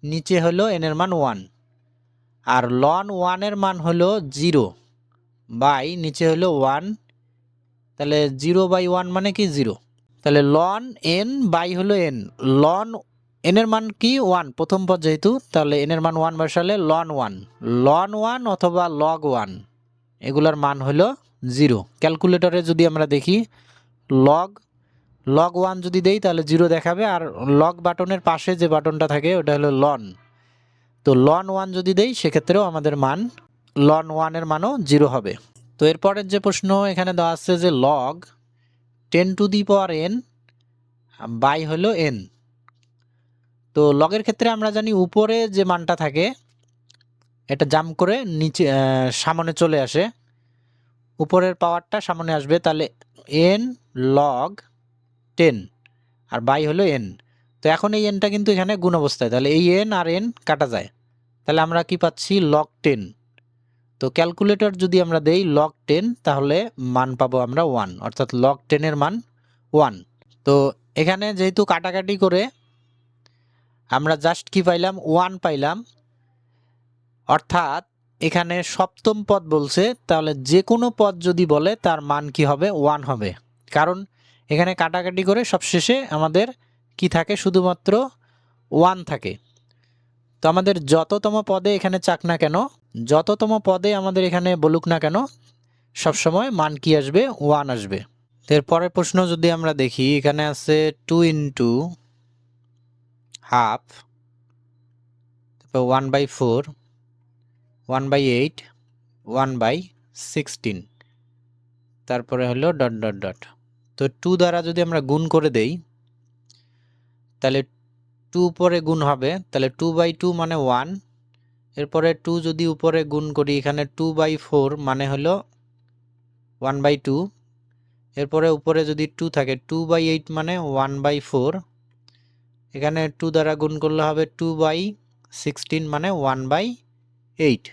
নিচে হলো n এর মান 1, আর ln 1 এর মান হলো 0 বাই নিচে হলো 1, তাহলে 0 বাই 1 মানে কি? 0, তাহলে ln n বাই হলো n, ln n এর মান কি? 1, প্রথম পদ যেহেতু, তাহলে n এর মান 1 বসালে ln 1 অথবা log 1 এগুলার মান হলো 0। ক্যালকুলেটরে যদি আমরা দেখি log 1 যদি দেই তাহলে 0 দেখাবে, আর log বাটনের পাশে যে বাটনটা থাকে ওটা হলো ln, তো ln 1 যদি দেই সেক্ষেত্রেও আমাদের মান ln 1 এর মানও 0 হবে। তো এরপরের যে প্রশ্ন এখানে দেওয়া আছে যে log 10 to the power n by হলো n, তো লগের ক্ষেত্রে আমরা জানি উপরে যে মানটা থাকে এটা জাম্প করে নিচে সামনে চলে আসে, উপরের পাওয়ারটা সামনে আসবে, তাহলে n log 10 আর বাই হলো n, তো এখন এই nটা কিন্তু এখানে গুণ অবস্থায়, তাহলে এই n আর n কাটা যায়, তাহলে আমরা কি পাচ্ছি? log 10, তো ক্যালকুলেটর যদি আমরা দেই log 10 তাহলে মান পাবো আমরা 1, অর্থাৎ log 10 এর মান 1। তো এখানে যেহেতু কাটাকাটি করে আমরা জাস্ট কি পাইলাম? 1 পাইলাম, অর্থাৎ এখানে সপ্তম পদ বলছে, তাহলে যে কোনো পদ যদি বলে তার মান কি হবে? 1 হবে, কারণ এখানে কাটাকাটি করে সবশেষে আমাদের কি থাকে? শুধুমাত্র 1 থাকে। তো আমাদের যততম পদে এখানে চাক না কেন, যততম পদে আমাদের এখানে বলুক না কেন, সবসময় মান কি আসবে? 1 আসবে। এরপরের প্রশ্ন যদি আমরা দেখি, এখানে আছে 2 ইন্টু হাফ, 1/4, 1/8, 1/16, তারপরে হলো ডট ডট ডট। তো 2 দ্বারা যদি আমরা গুণ করে দেই তাহলে 2 উপরে গুণ হবে, তাহলে 2/2 মানে 1, এরপরে 2 যদি উপরে গুণ করি, এখানে 2/4 মানে হলো 1/2, এরপরে উপরে যদি 2 থাকে 2/8 মানে 1/4, এখানে 2 দ্বারা গুণ করলে হবে 2/16 মানে 1/8,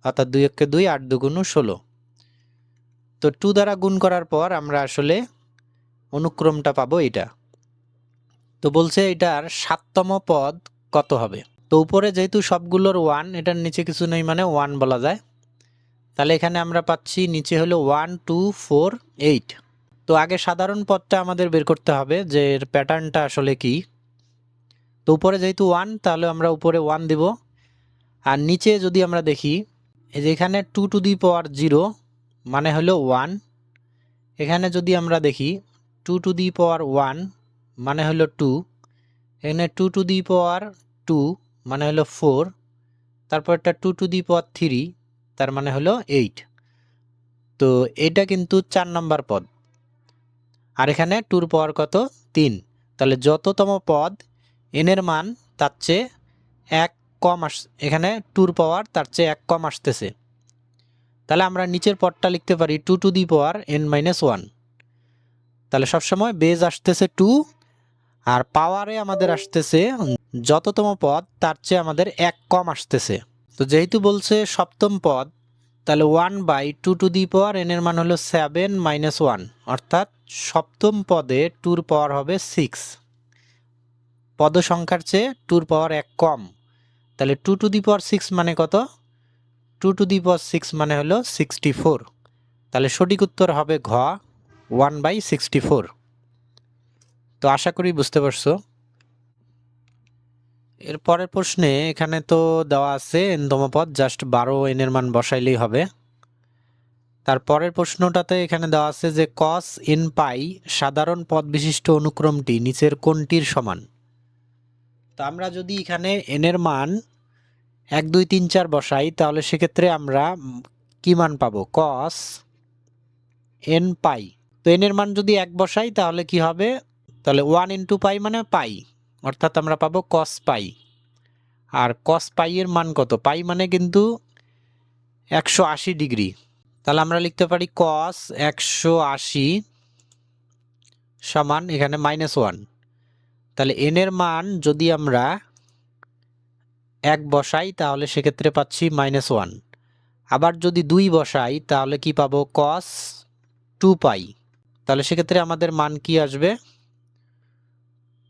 অর্থাৎ 2 একে 2, 8 দুগুণ 16। তো 2 দ্বারা গুণ করার পর আমরা আসলে অনুক্রমটা পাবো এটা। তো বলছে এটার 7তম পদ কত হবে, তো উপরে যেহেতু সবগুলোর 1, এটার নিচে কিছু নেই মানে 1 বলা যায়, তাহলে এখানে আমরা পাচ্ছি নিচে হলো 1, 2, 4, 8। তো আগে সাধারণ পদটা আমাদের বের করতে হবে যে এর প্যাটার্নটা আসলে কি। তো উপরে যেহেতু 1, তাহলে আমরা উপরে 1 দিব, আর নিচে যদি আমরা দেখি এই যে এখানে 2 টু দি পাওয়ার 0 মানে হলো 1, এখানে যদি আমরা দেখি 2 টু দি পাওয়ার 1 মানে হলো 2, এখানে 2 টু দি পাওয়ার 2 মানে হলো 4, তারপর একটা 2 টু দি পাওয়ার 3 তার মানে হলো 8। তো এটা কিন্তু 4 নম্বর পদ, আর এখানে 2 পাওয়ার কত? 3, তাহলে যততম পদ n এর মান তার চেয়ে 1 কম এখানে 2 পাওয়ার তার চেয়ে 1 কম আসতেছে, তাহলে আমরা নিচের পদটা লিখতে পারি 2 টু দি পাওয়ার n-1, তাহলে সবসময় বেজ আসতেছে 2 আর পাওয়ারে আমাদের আসতেছে যততম পদ তার চেয়ে আমাদের 1 কম আসতেছে। তো যেহেতু বলছে সপ্তম পদ, তাহলে 1/2 এর মান হলো 7 - 1, অর্থাৎ সপ্তম পদে 2 পাওয়ার হবে 6। পদ সংখ্যার চেয়ে 2 পাওয়ার 1 কম, তাহলে 2 6 মানে কত? 2 6 মানে হলো 64। তাহলে সঠিক উত্তর হবে ঘ, 1/64। তো আশা করি বুঝতে পারছো। এর পরের প্রশ্নে এখানে তো দেওয়া আছে n-তম পদ, জাস্ট 12 n এর মান বসাইলেই হবে। তারপরের প্রশ্নটাতে এখানে দেওয়া আছে যে cos n পাই সাধারণ পদ বিশিষ্ট অনুক্রমটি নিচের কোনটির সমান। তো আমরা যদি এখানে n এর মান 1 2 3 4 বসাই, তাহলে সেক্ষেত্রে আমরা কি মান পাবো? cos n পাই। তো n এর মান যদি 1 বসাই তাহলে কি হবে? তাহলে 1 × পাই মানে পাই, অর্থাৎ আমরা পাবো cos পাই। আর cos পাই এর মান কত? পাই মানে কিন্তু 180 ডিগ্রি। তাহলে আমরা লিখতে পারি cos 180 সমান এখানে -1। তাহলে n এর মান যদি আমরা 1 বসাই তাহলে সেক্ষেত্রে পাচ্ছি -1। আবার যদি 2 বসাই তাহলে কি পাবো? cos 2 পাই। তাহলে সেক্ষেত্রে আমাদের মান কি আসবে?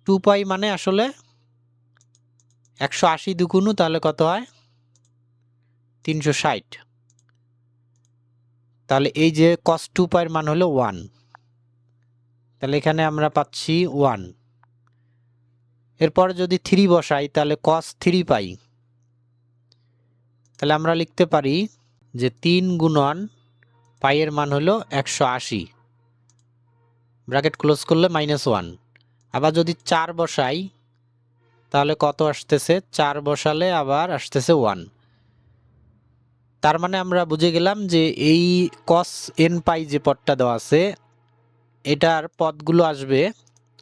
2 পাই মানে আসলে 180 দুগুণ, তাহলে কত হয়? 360। তাহলে এই যে cos 2 পাইয়ের মান হলো 1, তাহলে এখানে আমরা পাচ্ছি 1। এরপর যদি 3 বসাই তাহলে cos 3 পাই। তাহলে আমরা লিখতে পারি যে 3 গুণন পাইয়ের মান হলো 180, ব্র্যাকেট ক্লোজ করলে -1। আবার যদি 4 বসাই তাহলে কত আসতেছে? 4 বসালে আবার আসতেছে 1। তার মানে আমরা বুঝে গেলাম যে এই cos n পাই যে পদটা দেওয়া আছে এটার পদগুলো আসবে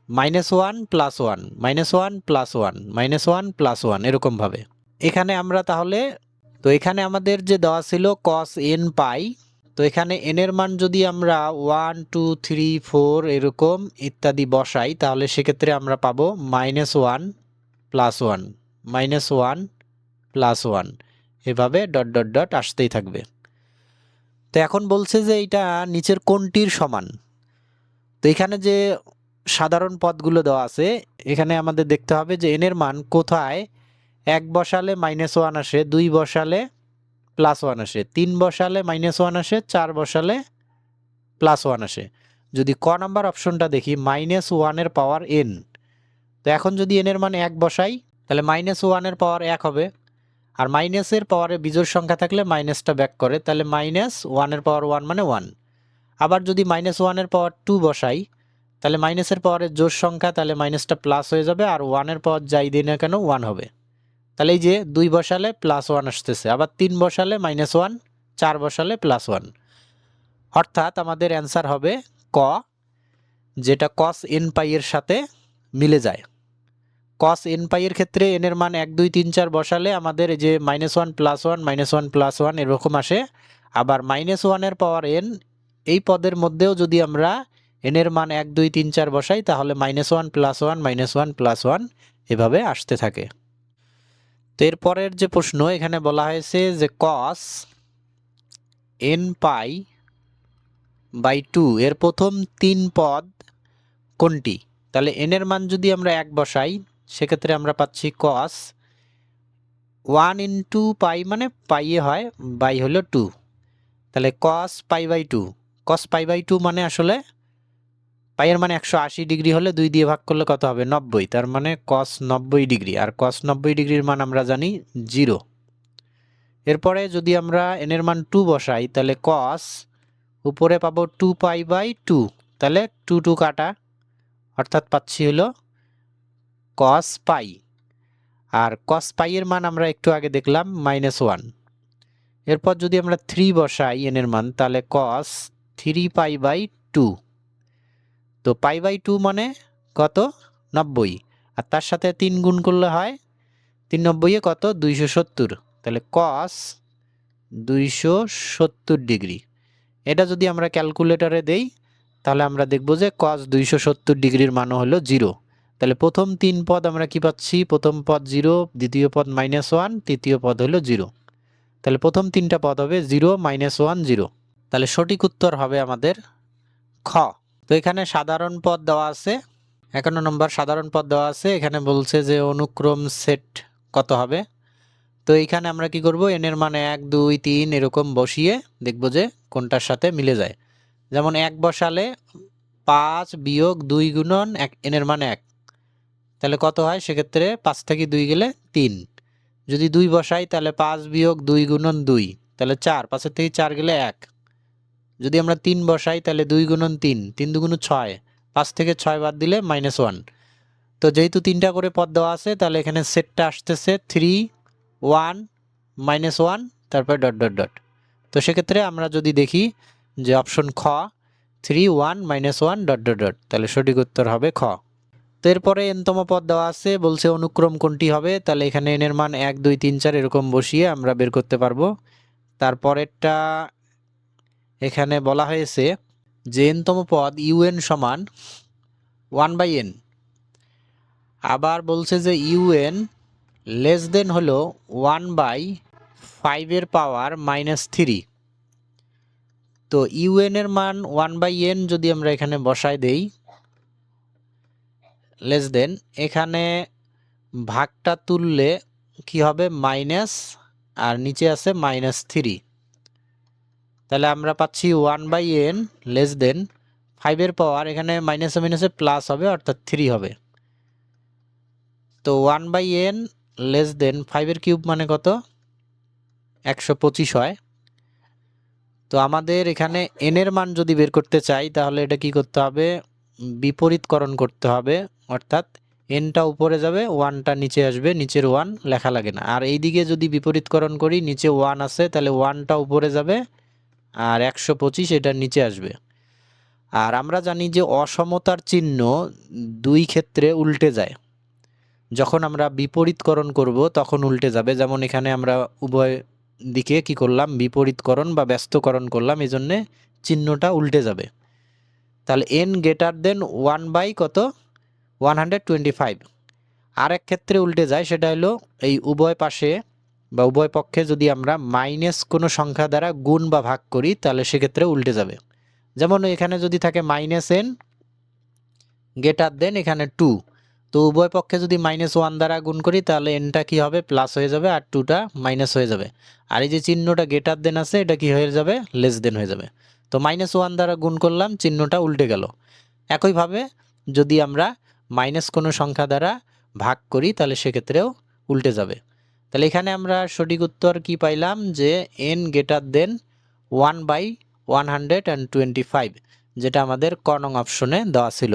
-1 + 1 -1 + 1 -1 + 1 এরকম ভাবে। এখানে আমরা তাহলে, তো এখানে আমাদের যে দেওয়া ছিল cos n পাই, তো এখানে n এর মান যদি আমরা 1 2 3 4 এরকম ইত্যাদি বসাই তাহলে সেক্ষেত্রে আমরা পাবো -1 + 1 -1 + 1 এভাবে ডট ডট ডট আসতেই থাকবে। তো এখন বলছে যে এটা নিচের কোনটির সমান। তো এখানে যে সাধারণ পদগুলো দেওয়া আছে এখানে আমাদের দেখতে হবে যে n এর মান কোথায় 1 বসালে -1 আসে, 2 বসালে +1 আসে, 3 বসালে -1 আসে, 4 বসালে +1 আসে। যদি ক নাম্বার অপশনটা দেখি -1 এর পাওয়ার n, তো এখন যদি n এর মান 1 বসাই তাহলে -1 এর পাওয়ার 1 হবে। আর মাইনাসের পাওয়ারে বিজোড় সংখ্যা থাকলে মাইনাসটা ব্যাক করে, তাহলে -1 এর পাওয়ার 1 মানে 1। আবার যদি -1 এর পাওয়ার 2 বসাই তাহলে মাইনাসের পাওয়ারে জোড় সংখ্যা, তাহলে মাইনাসটা প্লাস হয়ে যাবে, আর 1 এর পাওয়ার যাই দিই না কেন 1 হবে। তাহলে এই যে 2 বসালে +1 আসতেছে, আবার 3 বসালে -1, 4 বসালে +1, অর্থাৎ আমাদের অ্যান্সার হবে ক, যেটা cos n পাই এর সাথে মিলে যায়। cos n পাই এর ক্ষেত্রে n এর মান 1 2 3 4 বসালে আমাদের এই যে -1 + 1 -1 + 1 এরকম আসে। আবার -1 এর পাওয়ার n এই পদের মধ্যেও যদি আমরা n এর মান 1 2 3 4 বসাই তাহলে -1 + 1 -1 + 1 এভাবে আসতে থাকে। তো এর পরের যে প্রশ্ন এখানে বলা হয়েছে যে cos n পাই বাই 2 এর প্রথম 3 পদ কোনটি। তাহলে n এর মান যদি আমরা 1 বসাই সেক্ষেত্রে আমরা পাচ্ছি cos 1 × পাই মানে পাই এ হয়, বাই হলো 2, তাহলে cos π/2। cos π/2 মানে আসলে পাইয়ের মানে 180 ডিগ্রি হলে 2 দিয়ে ভাগ করলে কত হবে? 90, তার মানে cos 90 ডিগ্রি। আর cos 90 ডিগ্রির মান আমরা জানি 0। এরপরে যদি আমরা n এর মান 2 বসাই তাহলে cos উপরে পাবো 2π/2, তাহলে 2 2 কাটা, অর্থাৎ পাচ্ছি হলো cos পাই। আর cos পাই এর মান আমরা একটু আগে দেখলাম -1। এরপর যদি আমরা 3 বসাই n এর মান তাহলে cos 3π/2, তো π/2 মানে কত? 90, আর তার সাথে 3 গুণ করলে হয় 3 90 কত? 270, তাহলে cos 270 ডিগ্রি। এটা যদি আমরা ক্যালকুলেটরে দেই তাহলে আমরা দেখব যে cos 270 ডিগ্রির মান হলো 0। তাহলে প্রথম 3 পদ আমরা কি পাচ্ছি? প্রথম পদ 0, দ্বিতীয় পদ -1, তৃতীয় পদ হলো 0। তাহলে প্রথম তিনটা পদ হবে 0 -1 0। তাহলে সঠিক উত্তর হবে আমাদের খ। তো এখানে সাধারণ পদ দেওয়া আছে, 51 নম্বর সাধারণ পদ দেওয়া আছে। এখানে বলছে যে অনুক্রম সেট কত হবে। তো এইখানে আমরা কি করব, n এর মান 1 2 3 এরকম বসিয়ে দেখব যে কোনটার সাথে মিলে যায়। যেমন 1 বসালে 5 বিয়োগ 2 গুণন n এর মান 1, তাহলে কত হয় সেক্ষেত্রে 5 থেকে 2 গেলে 3। যদি 2 বসাই তাহলে 5 বিয়োগ 2 গুণন 2, তাহলে 4, 5 থেকে 4 গেলে 1। যদি আমরা 3 বসাই তাহলে 2 গুণন 3, 3 দুগুণ 6, 5 থেকে 6 বাদ দিলে -1। তো যেহেতু তিনটা করে পদ দেওয়া আছে তাহলে এখানে সেটটা আসতেছে 3 1 -1 তারপর ডট ডট ডট। তো সেক্ষেত্রে আমরা যদি দেখি যে অপশন খ 3 1 -1 ডট ডট ডট, তাহলে সঠিক উত্তর হবে খ। তো এরপরে এনতম পদ দেওয়া আছে, বলছে অনুক্রম কোনটি হবে। তাহলে এখানে n এর মান 1 2 3 4 এরকম বসিয়ে আমরা বের করতে পারবো। তারপরেরটা এখানে বলা হয়েছে যে nতম পদ un সমান 1/n। আবার বলছে যে un লেস দেন হলো 1/5 এর পাওয়ার -3। তো un এর মান 1/n যদি আমরা এখানে বসায় দেই, লেস দেন, এখানে ভাগটা তুললে কি হবে মাইনাস, আর নিচে আছে -3। তাহলে আমরা পাচ্ছি 1/n লেস দেন 5 এর পাওয়ার, এখানে মাইনাসে মাইনাসে প্লাস হবে অর্থাৎ 3 হবে। তো 1/n লেস দেন 5 এর কিউব মানে কত, 125 হয়। তো আমাদের এখানে n এর মান যদি বের করতে চাই তাহলে এটা কি করতে হবে, বিপরীতকরণ করতে হবে। অর্থাৎ nটা উপরে যাবে, 1টা নিচে আসবে, নিচের 1 লেখা লাগে না। আর এইদিকে যদি বিপরীতকরণ করি, নিচে 1 আছে তাহলে 1টা উপরে যাবে আর 125 এটা নিচে আসবে। আর আমরা জানি যে অসমতার চিহ্ন দুই ক্ষেত্রে উল্টে যায়, যখন আমরা বিপরীতকরণ করব তখন উল্টে যাবে। যেমন এখানে আমরা উভয় দিকে কি করলাম, বিপরীতকরণ বা ব্যস্তকরণ করলাম, এই জন্যে চিহ্নটা উল্টে যাবে। তাহলে n গ্রেটার দেন 1 কত 125। আর এক ক্ষেত্রে উল্টে যায়, সেটা হলো এই উভয় পাশে বা উভয় পক্ষে যদি আমরা মাইনাস কোনো সংখ্যা দ্বারা গুণ বা ভাগ করি তাহলে সেক্ষেত্রে উল্টে যাবে। যেমন এখানে যদি থাকে -n গ্রেটার দেন এখানে 2, তো উভয় পক্ষে যদি -1 দ্বারা গুণ করি তাহলে nটা কি হবে, প্লাস হয়ে যাবে আর 2টা মাইনাস হয়ে যাবে। আর এই যে চিহ্নটা গ্রেটার দেন আছে এটা কি হয়ে যাবে, লেস দেন হয়ে যাবে। তো -1 দ্বারা গুণ করলাম, চিহ্নটা উল্টে গেল। একইভাবে যদি আমরা মাইনাস কোনো সংখ্যা দ্বারা ভাগ করি তাহলে সেক্ষেত্রেও উল্টে যাবে। তাহলে এখানে আমরা সঠিক উত্তর কি পাইলাম, যে n গ্রেটার দেন 1/125, যেটা আমাদের ক নং অপশনে দেওয়া ছিল।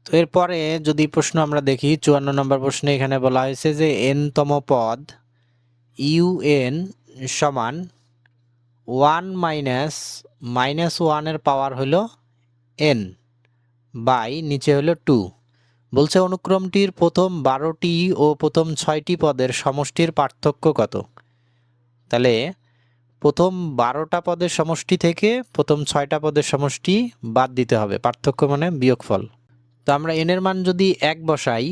তো এরপরে যদি প্রশ্ন আমরা দেখি 54 নম্বর প্রশ্নে এখানে বলা হয়েছে যে n-তম পদ un সমান 1 -1 এর পাওয়ার হলো n বাই নিচে হলো 2। বলছে অনুক্রমটির প্রথম 12টি ও প্রথম 6টি পদের সমষ্টির পার্থক্য কত। তাহলে প্রথম 12টা পদের সমষ্টি থেকে প্রথম 6টা পদের সমষ্টি বাদ দিতে হবে, পার্থক্য মানে বিয়োগফল। তো আমরা n এর মান যদি 1 বসাই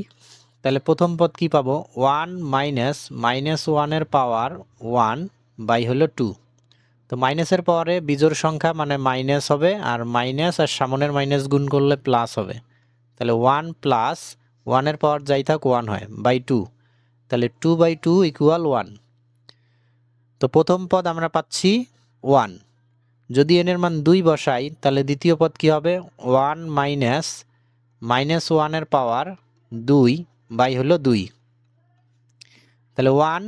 তাহলে প্রথম পদ কি পাবো, 1 -1 এর পাওয়ার 1 বাই হলো 2। তো মাইনাসের পাওয়ারে বিজোড় সংখ্যা মানে মাইনাস হবে, আর মাইনাস আর সামনের মাইনাস গুণ করলে প্লাস হবে। তাহলে 1 প্লাস 1 এর পাওয়ার যাই থাক 1 হয় বাই 2, তাহলে 2/2 = 1। তো প্রথম পদ আমরা পাচ্ছি 1। যদি n এর মান 2 বসাই তাহলে দ্বিতীয় পদ কি হবে, 1 -1 এর পাওয়ার 2 বাই হলো 2। তাহলে 1,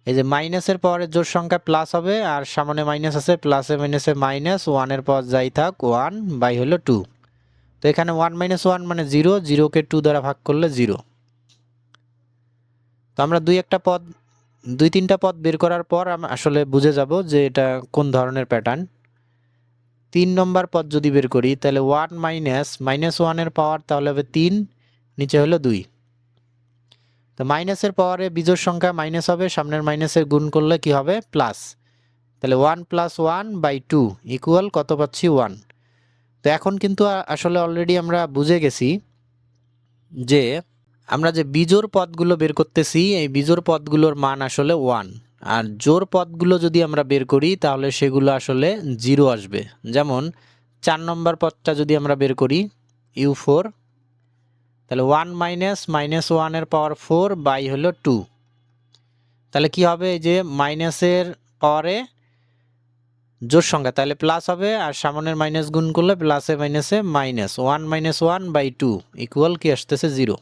এই যে মাইনাসের পাওয়ারের জোড় সংখ্যা প্লাস হবে, আর সামনে মাইনাস আছে, প্লাসে মাইনাসে মাইনাস, 1 এর পাওয়ার যাই থাক 1 বাই হলো 2। তো এখানে 1 - 1 মানে 0, 0কে 2 দ্বারা ভাগ করলে 0। তো আমরা দুই তিনটা পদ বের করার পর আমরা আসলে বুঝে যাব যে এটা কোন ধরনের প্যাটার্ন। 3 নম্বর পদ যদি বের করি তাহলে 1 -1 এর পাওয়ার তাহলে হবে 3, নিচে হলো 2। তো মাইনাসের পাওয়ারে বিজোড় সংখ্যা মাইনাস হবে, সামনের মাইনাসের গুণ করলে কি হবে, প্লাস। তাহলে 1 + 1/2 ইকুয়াল কত পাচ্ছি, 1। তো এখন কিন্তু আসলে অলরেডি আমরা বুঝে গেছি যে আমরা যে বিজোড় পদগুলো বের করতেছি এই বিজোড় পদগুলোর মান আসলে 1। আর জোড় পদগুলো যদি আমরা বের করি তাহলে সেগুলো আসলে 0 আসবে। যেমন 4 নম্বর পদটা যদি আমরা বের করি u4, তাহলে 1 মাইনাস মাইনাস 1 এর পাওয়ার 4 বাই হলো 2, তাহলে কি হবে, এই যে মাইনাসের পাওয়ারে জোড় সংখ্যা তাহলে প্লাস হবে, আর সামনের মাইনাস গুণ করলে প্লাসে মাইনাসে মাইনাস 1 মাইনাস 1 বাই 2 ইকুয়াল কি আসতেছে 0।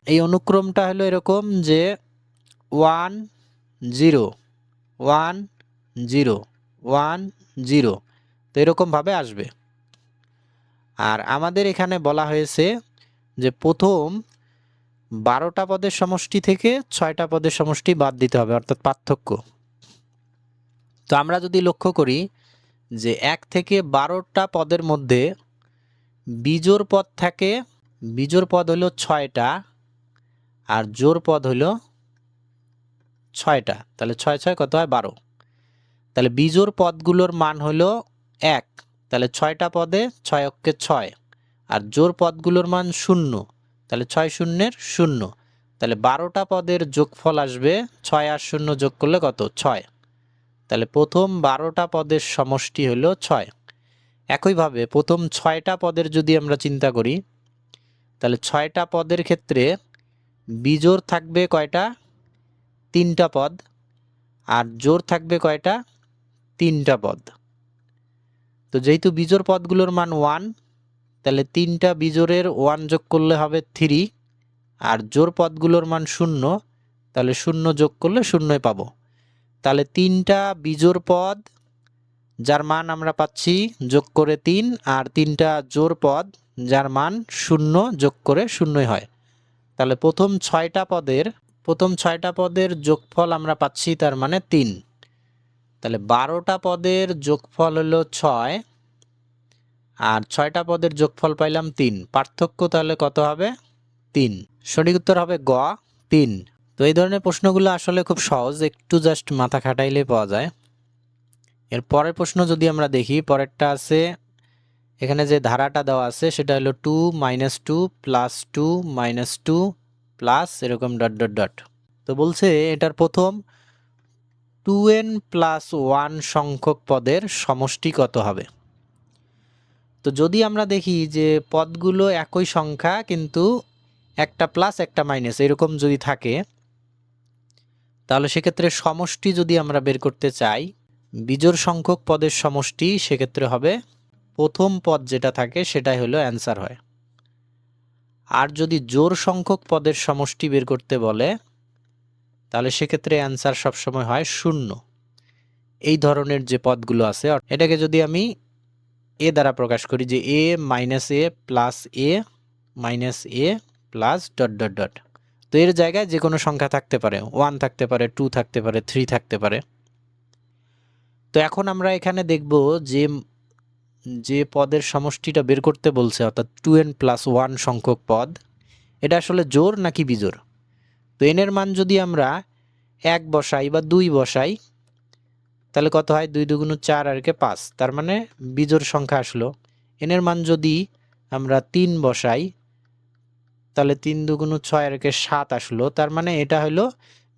এই অনুক্রমটা হলো এরকম যে 1 0 1 0 1 0, তো এরকমভাবে আসবে। আর আমাদের এখানে বলা হয়েছে যে প্রথম 12টা পদের সমষ্টি থেকে 6টা পদের সমষ্টি বাদ দিতে হবে, অর্থাৎ পার্থক্য। তো আমরা যদি লক্ষ্য করি যে 1 থেকে 12টা পদের মধ্যে বিজোড় পদ থাকে, বিজোড় পদ হলো 6টা আর জোড় পদ হলো 6টা, তাহলে 6 6 কত হয় 12। তাহলে বিজোড় পদগুলোর মান হলো 1, তাহলে 6টা পদে 6 অক্ষে 6, আর জোড় পদগুলোর মান 0, তাহলে 6 শূন্যের 0, তাহলে 12টা পদের যোগফল আসবে 6 আর 0 যোগ করলে কত 6, তাহলে প্রথম 12টা পদের সমষ্টি হলো 6। একইভাবে প্রথম 6টা পদের যদি আমরা চিন্তা করি তাহলে 6টা পদের ক্ষেত্রে বিজোড় থাকবে কয়টা, 3টা পদ, আর জোড় থাকবে কয়টা, 3টা পদ। তো যেহেতু বিজোড় পদগুলোর মান 1, তাহলে 3টা বিজোড়ের 1 যোগ করলে হবে 3, আর জোড় পদগুলোর মান 0, তাহলে 0 যোগ করলে 0ই পাবো। তাহলে 3টা বিজোড় পদ যার মান আমরা পাচ্ছি যোগ করে 3, আর 3টা জোড় পদ যার মান 0 যোগ করে 0ই হয়। তাহলে প্রথম 6টা পদের যোগফল আমরা পাচ্ছি তার মানে 3, তাহলে 12টা পদের যোগফল হলো 6 আর 6টা পদের যোগফল পাইলাম 3, পার্থক্য তাহলে কত হবে 3। সঠিক উত্তর হবে গ 3। তো এই ধরনের প্রশ্নগুলো আসলে খুব সহজ, একটু জাস্ট মাথা খাটাইলে পাওয়া যায়। এর পরের প্রশ্ন যদি আমরা দেখি, পরেরটা আছে এখানে যে ধারাটা দেওয়া আছে সেটা হলো 2 - 2 + 2 - 2 প্লাস এরকম ডট ডট ডট। তো বলছে এটার প্রথম 2n + 1 সংখ্যক পদের সমষ্টি কত হবে। তো যদি আমরা দেখি যে পদগুলো একই সংখ্যা কিন্তু একটা প্লাস একটা মাইনাস এরকম যদি থাকে, তাহলে সেক্ষেত্রে সমষ্টি যদি আমরা বের করতে চাই, বিজোড় সংখ্যক পদের সমষ্টি, সেক্ষেত্রে হবে প্রথম পদ যেটা থাকে সেটাই হলো অ্যান্সার হয়। আর যদি জোড় সংখ্যক পদের সমষ্টি বের করতে বলে তাহলে সেক্ষেত্রে অ্যান্সার সবসময় হয় 0। এই ধরনের যে পদগুলো আছে এটাকে যদি আমি এ দ্বারা প্রকাশ করি যে a - a plus a minus a plus dot dot dot, তো এর জায়গায় যে কোনো সংখ্যা থাকতে পারে, 1 থাকতে পারে, 2 থাকতে পারে, 3 থাকতে পারে। তো এখন আমরা এখানে দেখব যে যে পদের সমষ্টিটা বের করতে বলছে অর্থাৎ 2n + 1 সংখ্যক পদ, এটা আসলে জোড় নাকি বিজোড়। তো n এর মান যদি আমরা 1 বসাই বা 2 বসাই তাহলে কত হয়, 2 × 2 = 4 আর 5, তার মানে বিজোড় সংখ্যা আসলো। n এর মান যদি আমরা 3 বসাই তাহলে 3 × 2 = 6 আর 7 আসলো, তার মানে এটা হলো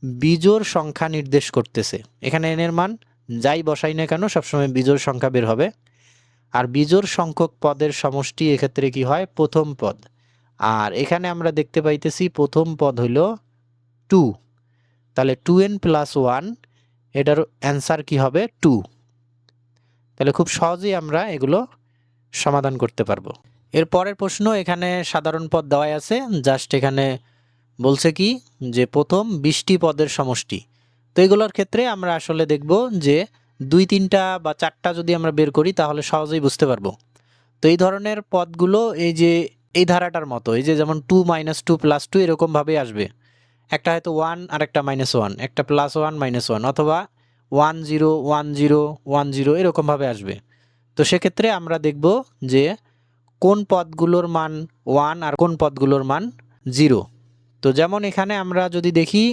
বিজোড় সংখ্যা নির্দেশ করতেছে। এখানে n এর মান যাই বসাই না কেন সবসময় বিজোড় সংখ্যা বের হবে। আর বিজোড় সংখ্যক পদের সমষ্টি এক্ষেত্রে কি হয়, প্রথম পদ। আর এখানে আমরা দেখতে পাইতেছি প্রথম পদ হইল 2, তাহলে 2n + 1 এটার অ্যান্সার কি হবে 2। তাহলে খুব সহজেই আমরা এগুলো সমাধান করতে পারবো। এর পরের প্রশ্ন, এখানে সাধারণ পদ দেওয়াই আছে, জাস্ট এখানে বলছে কি যে প্রথম 20টি পদের সমষ্টি। তো এগুলোর ক্ষেত্রে আমরা আসলে দেখব যে 2 3টা বা 4টা যদি আমরা বের করি তাহলে সহজেই বুঝতে পারবো। তো এই ধরনের পদগুলো এই যে এই ধারাটার মতো, এই যে যেমন 2 - 2 + 2 এরকম ভাবেই আসবে। একটা হয়তো 1 আর একটা -1, একটা +1 -1, অথবা 1 0 1 0 1 0 এরকম ভাবে আসবে। তো সেক্ষেত্রে আমরা দেখব যে কোন পদগুলোর মান 1 আর কোন পদগুলোর মান 0। তো যেমন এখানে আমরা যদি দেখি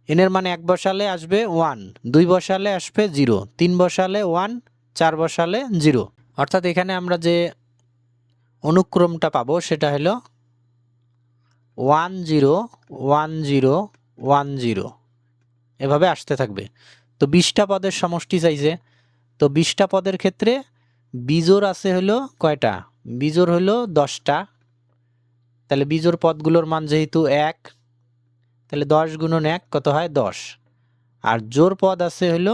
n এর মান 1 বসালে আসবে 1, 2 বসালে আসবে 0, 3 বসালে 1, 4 বসালে 0। অর্থাৎ এখানে আমরা যে অনুক্রমটা পাবো সেটা হলো 1 0 1 0 1 0 এভাবে আসতে থাকবে। তো 20টা পদের সমষ্টি চাইছে। তো 20টা পদের ক্ষেত্রে বিজোড় আছে হলো কয়টা? বিজোড় হলো 10টা। তাহলে বিজোড় পদগুলোর মান যেহেতু 1, তাহলে 10 গুণন 1 কত হয়? 10। আর জোড় পদ আছে হলো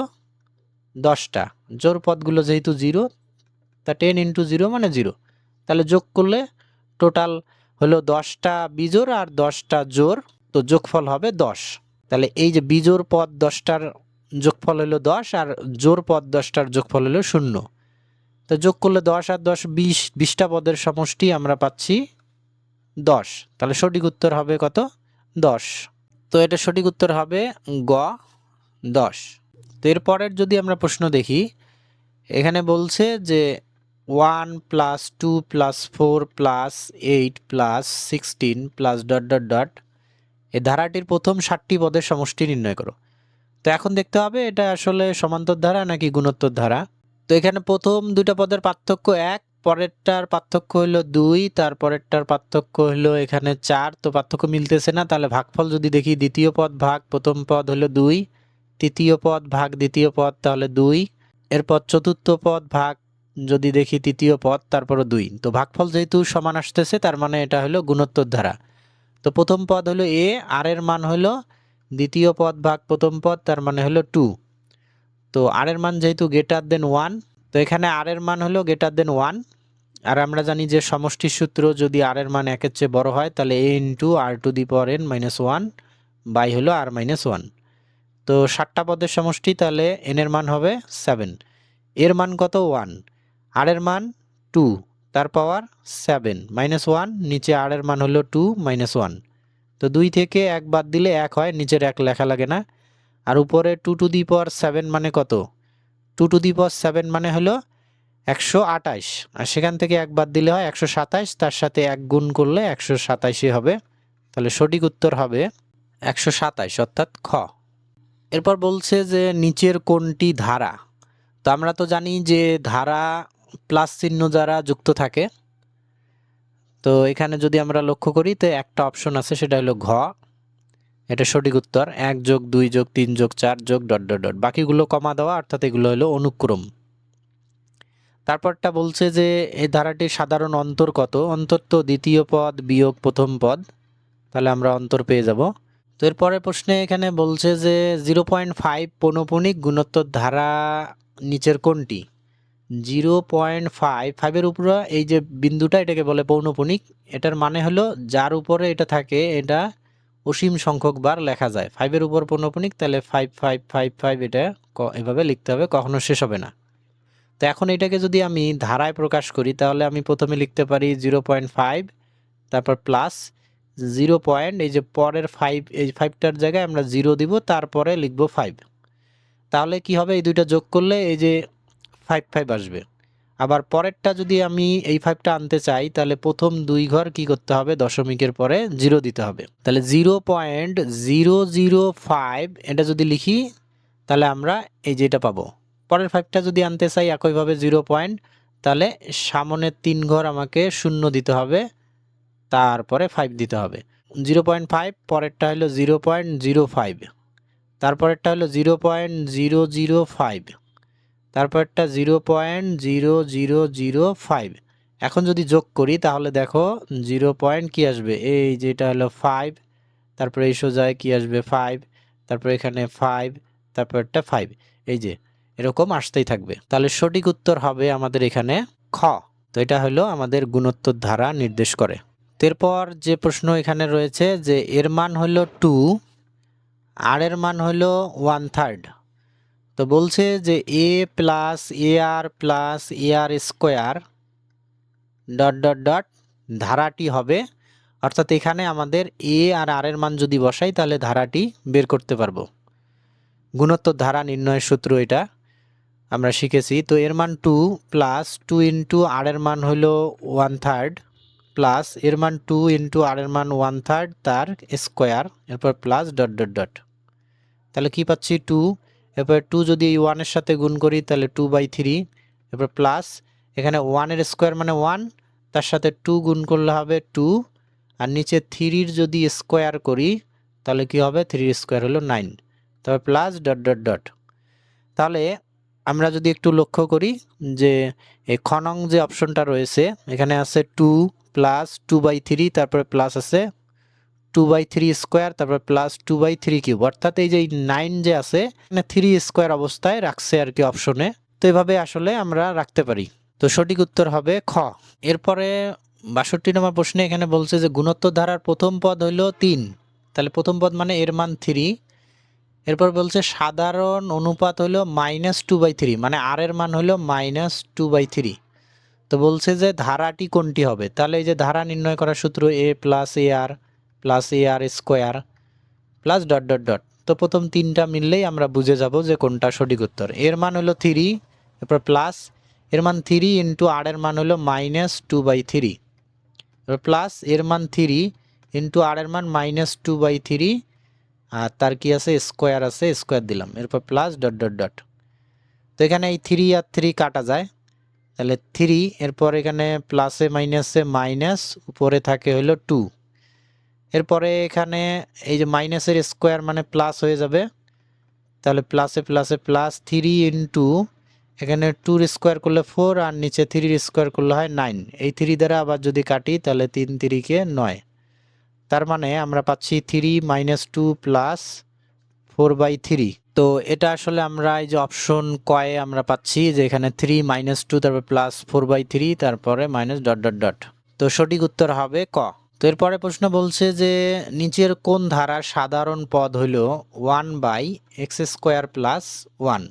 10টা। জোড় পদগুলো যেহেতু 0, তা 10 ইন্টু 0 মানে 0। তাহলে যোগ করলে টোটাল হলো 10টা বিজোড় আর 10টা জোড়, তো যোগফল হবে 10। তাহলে এই যে বিজোড় পদ 10টার যোগফল হলো 10 আর জোড় পদ 10টার যোগফল হলো 0। তো যোগ করলে 10 আর 10 20, 20টা পদের সমষ্টি আমরা পাচ্ছি 10। তাহলে সঠিক উত্তর হবে কত? 10। তো এটা সঠিক উত্তর হবে গ 10। তো এরপরের যদি আমরা প্রশ্ন দেখি, এখানে বলছে যে 1 plus 2 plus 4 plus 8 plus 16 plus dot dot dot, এই ধারাটির প্রথম 7টি পদের সমষ্টি নির্ণয় করো। তো এখন দেখতে হবে এটা আসলে সমান্তর ধারা নাকি গুণোত্তর ধারা। তো এখানে প্রথম দুইটা পদের পার্থক্য 1, পরেরটার পার্থক্য হলো 2, তারপরেরটার পার্থক্য হলো এখানে 4। তো পার্থক্য মিলতেছে না, তাহলে ভাগফল যদি দেখি দ্বিতীয় পদ ভাগ প্রথম পদ হলো 2, তৃতীয় পদ ভাগ দ্বিতীয় পদ তাহলে 2, এরপর চতুর্থ পদ ভাগ যদি দেখি তৃতীয় পদ তারপরে 2। তো ভাগফল যেহেতু সমান আসতেছে তার মানে এটা হলো গুণোত্তর ধারা। তো প্রথম পদ হলো a, আর এর মান হলো দ্বিতীয় পদ ভাগ প্রথম পদ তার মানে হলো 2। তো আর এর মান যেহেতু গ্রেটার দেন 1, তো এখানে আর এর মান হলো গ্রেটার দেন 1। আর আমরা জানি যে সমষ্টির সূত্র, যদি আর এর মান 1-এর চেয়ে বড় হয় তাহলে a into R to the power n minus 1 by হলো আর মাইনাস 1। তো 7টা পদের সমষ্টি, তাহলে n এর মান হবে 7, এর মান কত? 1, আর এর মান 2, তার পাওয়ার 7 মাইনাস 1, নিচে আর এর মান হলো 2 মাইনাস 1। তো 2 থেকে 1 বাদ দিলে 1 হয়, নিচের 1 লেখা লাগে না। আর উপরে 2 টু দি পাওয়ার 7 মানে কত? 2 টু দি পাওয়ার 7 মানে হলো 128, আর সেখান থেকে 1 বাদ দিলে হয় 127, তার সাথে 1 গুণ করলে 127 হবে। তাহলে সঠিক উত্তর হবে 127, অর্থাৎ খ। এরপর বলছে যে নিচের কোনটি ধারা? তো আমরা তো জানি যে ধারা প্লাস চিহ্ন দ্বারা যুক্ত থাকে। তো এখানে যদি আমরা লক্ষ্য করি তো একটা অপশন আছে, সেটা হলো ঘ, এটা সঠিক উত্তর। 1 যোগ 2 যোগ 3 যোগ 4 যোগ ডট ডট ডট, বাকিগুলো কমা দেওয়া, অর্থাৎ এগুলো হলো অনুক্রম। তারপরটা বলছে যে এই ধারাটির সাধারণ অন্তর কত? অন্তর তো দ্বিতীয় পদ বিয়োগ প্রথম পদ, তাহলে আমরা অন্তর পেয়ে যাব। তো এরপরের প্রশ্নে এখানে বলছে যে 0.5 পৌনঃপুনিক গুণোত্তর ধারা নিচের কোনটি? 0.5, 5-এর উপরে এই যে বিন্দুটা, এটাকে বলে পৌনঃপুনিক। এটার মানে হলো যার উপরে এটা থাকে এটা অসীম সংখ্যক বার লেখা যায়। 5-এর উপর পৌনঃপুনিক, তাহলে 5 5 5 5 এটা এভাবে লিখতে হবে, কখনো শেষ হবে না। তো এখন এটাকে যদি আমি ধারায় প্রকাশ করি তাহলে আমি প্রথমে লিখতে পারি 0.5, তারপর প্লাস 0 পয়েন্ট, এই যে পরের 5, এই 5টার জায়গায় আমরা 0 দিব, তারপরে লিখব 5। তাহলে কি হবে? এই দুইটা যোগ করলে এই যে 5 5 আসবে। আবার পরেরটা যদি আমি এই 5টা আনতে চাই তাহলে প্রথম 2 ঘর কি করতে হবে? দশমিকের পরে 0 দিতে হবে। তাহলে 0.005 এটা যদি লিখি তাহলে আমরা এই যে এটা পাবো। পরের 5টা যদি আনতে চাই একইভাবে 0 পয়েন্ট, তাহলে সামনের 3 ঘর আমাকে 0 দিতে হবে, তারপরে 5 দিতে হবে। 0.5, পরেরটা হলো 0.05, তারপরেরটা হলো 0.005, তারপরটা 0.0005। এখন যদি যোগ করি তাহলে দেখো 0 পয়েন্ট কি আসবে? এই যেটা হলো 5, তারপরে এই সোজায় কি আসবে? 5, তারপর এখানে 5, তারপরটা 5, এই যে এরকম আসতেই থাকবে। তাহলে সঠিক উত্তর হবে আমাদের এখানে খ। তো এটা হলো আমাদের গুণোত্তর ধারা নির্দেশ করে। এরপর যে প্রশ্ন এখানে রয়েছে যে এর মান হলো 2, আর এর মান হলো 1/3। তো বলছে যে a plus ar plus ar square dot dot dot ধারাটি হবে, অর্থাৎ এখানে আমাদের a আর r এর মান যদি বসাই তাহলে ধারাটি বের করতে পারবো। গুণোত্তর ধারা নির্ণয়ের সূত্র এটা আমরা শিখেছি। তো এর মান 2 প্লাস 2 ইন্টু আর এর মান হলো 1/3 প্লাস এর মান 2 ইন্টু আর এর মান 1/3 তার স্কোয়ার, এরপর প্লাস ডট ডট ডট। তাহলে কি পাচ্ছি? 2, এরপর 2 যদি এই 1 এর সাথে গুণ করি তাহলে 2/3, এরপর প্লাস এখানে 1 এর স্কোয়ার মানে 1, তার সাথে 2 গুণ করলে হবে 2, আর নিচে 3-র যদি স্কোয়ার করি তাহলে কি হবে? 3 স্কোয়ার হলো 9, তবে প্লাস ডট ডট ডট। তাহলে আমরা যদি একটু লক্ষ্য করি যে এই খ নং যে অপশনটা রয়েছে এখানে আছে 2 প্লাস 2/3, তারপরে প্লাস আছে 2/3 স্কোয়ার, তারপর প্লাস 2/3 কিউব, অর্থাৎ এই যে 9 যে আছে এখানে 3 স্কোয়ার অবস্থায় রাখছে আর কি অপশনে। তো এভাবে আসলে আমরা রাখতে পারি। তো সঠিক উত্তর হবে খ। এরপরে 62 নম্বর প্রশ্নে এখানে বলছে যে গুণোত্তর ধারার প্রথম পদ হইল 3, তাহলে প্রথম পদ মানে এর মান 3। এরপর বলছে সাধারণ অনুপাত হলো -2/3, মানে আর এর মান হলো -2/3। তো বলছে যে ধারাটি কোনটি হবে, তাহলে এই যে ধারা নির্ণয় করার সূত্র a plus A R square plus dot dot dot. তো প্রথম তিনটা মিললেই আমরা বুঝে যাব যে কোনটা সঠিক উত্তর। এর মান হলো 3, এরপর প্লাস এর মান 3 ইন্টু আর এর মান হলো -2/3, এরপর প্লাস এর মান 3 ইন্টু আর এর মান -2/3, আর তার কি আছে স্কোয়ার আছে, স্কোয়ার দিলাম, এরপর প্লাস ডট ডট ডট। তো এখানে এই 3 আর 3 কাটা যায়, তাহলে 3, এরপর এখানে প্লাসে মাইনাসে মাইনাস, উপরে থাকে হলো 2। এরপরে এখানে এই যে মাইনাসের স্কোয়ার মানে প্লাস হয়ে যাবে, তাহলে প্লাসে প্লাসে প্লাস 3 ইন্টু এখানে 2 স্কোয়ার করলে 4 আর নিচে 3 স্কোয়ার করলে হয় 9। এই 3 দ্বারা আবার যদি কাটি তাহলে 3 3 9, তার মানে আমরা পাচ্ছি 3 - 2 প্লাস 4/3। তো এটা আসলে আমরা এই যে অপশন কয়ে আমরা পাচ্ছি যে এখানে 3 - 2 তারপর প্লাস 4/3 তারপরে মাইনাস ডট ডট ডট। তো সঠিক উত্তর হবে ক। তো এরপরে প্রশ্ন বলছে যে নিচের কোন ধারার সাধারণ পদ হইল 1/x² প্লাস 1,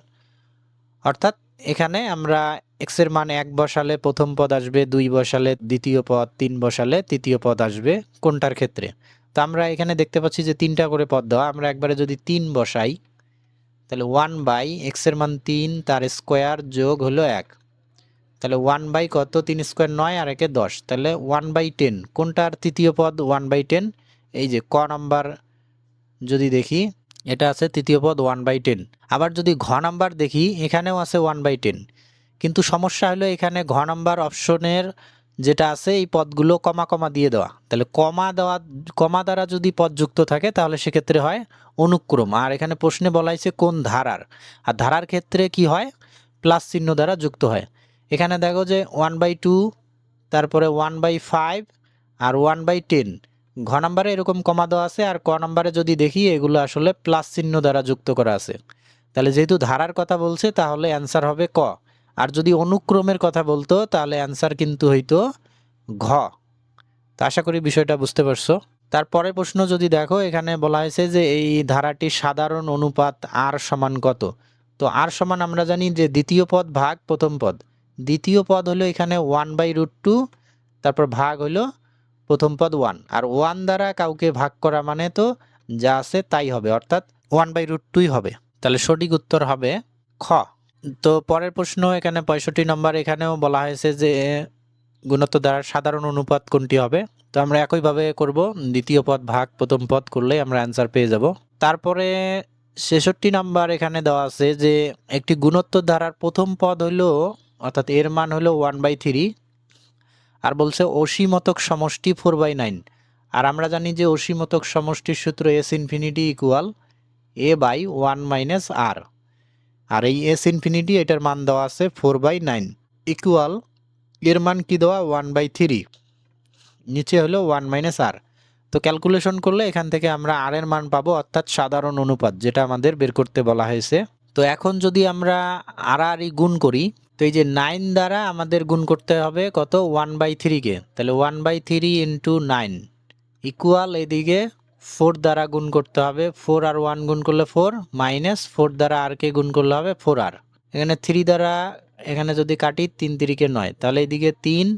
অর্থাৎ এখানে আমরা x এর মান 1 বসালে প্রথম পদ আসবে, 2 বসালে দ্বিতীয় পদ, 3 বসালে তৃতীয় পদ আসবে কোনটার ক্ষেত্রে। তো আমরা এখানে দেখতে পাচ্ছি যে 3টা করে পদ দেওয়া, আমরা একবারে যদি 3 বসাই তাহলে 1/x এর মান 3 তার স্কোয়ার যোগ হলো 1, তাহলে 1 কত 3 স্কোয়ার 9 আর একে 10, তাহলে 1/10 কোনটার তৃতীয় পদ 1/10, এই যে ক নাম্বার যদি দেখি এটা আছে তৃতীয় পদ 1/10। আবার যদি ঘ নাম্বার দেখি এখানেও আছে 1/10, কিন্তু সমস্যা হলো এখানে ঘ নাম্বার অপশনের যেটা আছে এই পদগুলো কমা কমা দিয়ে দেওয়া, তাহলে কমা দ্বারা যদি পদ যুক্ত থাকে তাহলে সেক্ষেত্রে হয় অনুক্রম, আর এখানে প্রশ্নে বলা হয়েছে কোন ধারার, আর ধারার ক্ষেত্রে কি হয় প্লাস চিহ্ন দ্বারা যুক্ত হয়। এখানে দেখো যে 1/2, তারপরে 1/5 আর 1/10 ঘ নাম্বারে এরকম কমা দেওয়া আছে, আর ক নাম্বারে যদি দেখি এগুলো আসলে প্লাস চিহ্ন দ্বারা যুক্ত করা আছে। তাহলে যেহেতু ধারার কথা বলছে তাহলে অ্যান্সার হবে ক, আর যদি অনুক্রমের কথা বলতো তাহলে অ্যান্সার কিন্তু হইতো ঘ। তো আশা করি বিষয়টা বুঝতে পারছো। তারপরের প্রশ্ন যদি দেখো এখানে বলা হয়েছে যে এই ধারাটির সাধারণ অনুপাত আর সমান কত। তো আর সমান আমরা জানি যে দ্বিতীয় পদ ভাগ প্রথম পদ, দ্বিতীয় পদ হলো এখানে 1/√2, তারপর ভাগ হলো প্রথম পদ 1, আর 1 দ্বারা কাউকে ভাগ করা মানে তো যা আছে তাই হবে, অর্থাৎ 1/√2 হবে। তাহলে সঠিক উত্তর হবে খ। তো পরের প্রশ্ন এখানে 65 নম্বর, এখানেও বলা হয়েছে যে গুণোত্তর দ্বারা সাধারণ অনুপাত কোনটি হবে। তো আমরা একইভাবে করব, দ্বিতীয় পদ ভাগ প্রথম পদ করলেই আমরা অ্যান্সার পেয়ে যাব। তারপরে 66 নাম্বার এখানে দেওয়া আছে যে একটি গুণোত্তর ধারার প্রথম পদ হলো অর্থাৎ এর মান হলো 1/3, আর বলছে অসীমতক সমষ্টি 4/9, আর আমরা জানি যে অসীমতক সমষ্টির সূত্র s infinity equal a/1 - r, আর এই s ইনফিনিটি এটার মান দেওয়া আছে 4/9 ইকুয়াল এর মান কি দেওয়া 1/3, নিচে হলো 1 - r। তো ক্যালকুলেশন করলে এখান থেকে আমরা r এর মান পাবো, অর্থাৎ সাধারণ অনুপাত যেটা আমাদের বের করতে বলা হয়েছে। তো এখন যদি আমরা আর গুণ করি, তো এই যে 9 দ্বারা আমাদের গুণ করতে হবে কত 1/3 কে, তাহলে 1/3 ইন্টু 9 ইকুয়াল এদিকে 4 দ্বারা গুণ করতে হবে, 4 আর 1 গুণ করলে 4 মাইনাস 4 দ্বারা আর কে গুণ করলে হবে 4r, এখানে 3 দ্বারা এখানে যদি কাটি 3 3 9, তাহলে এদিকে 3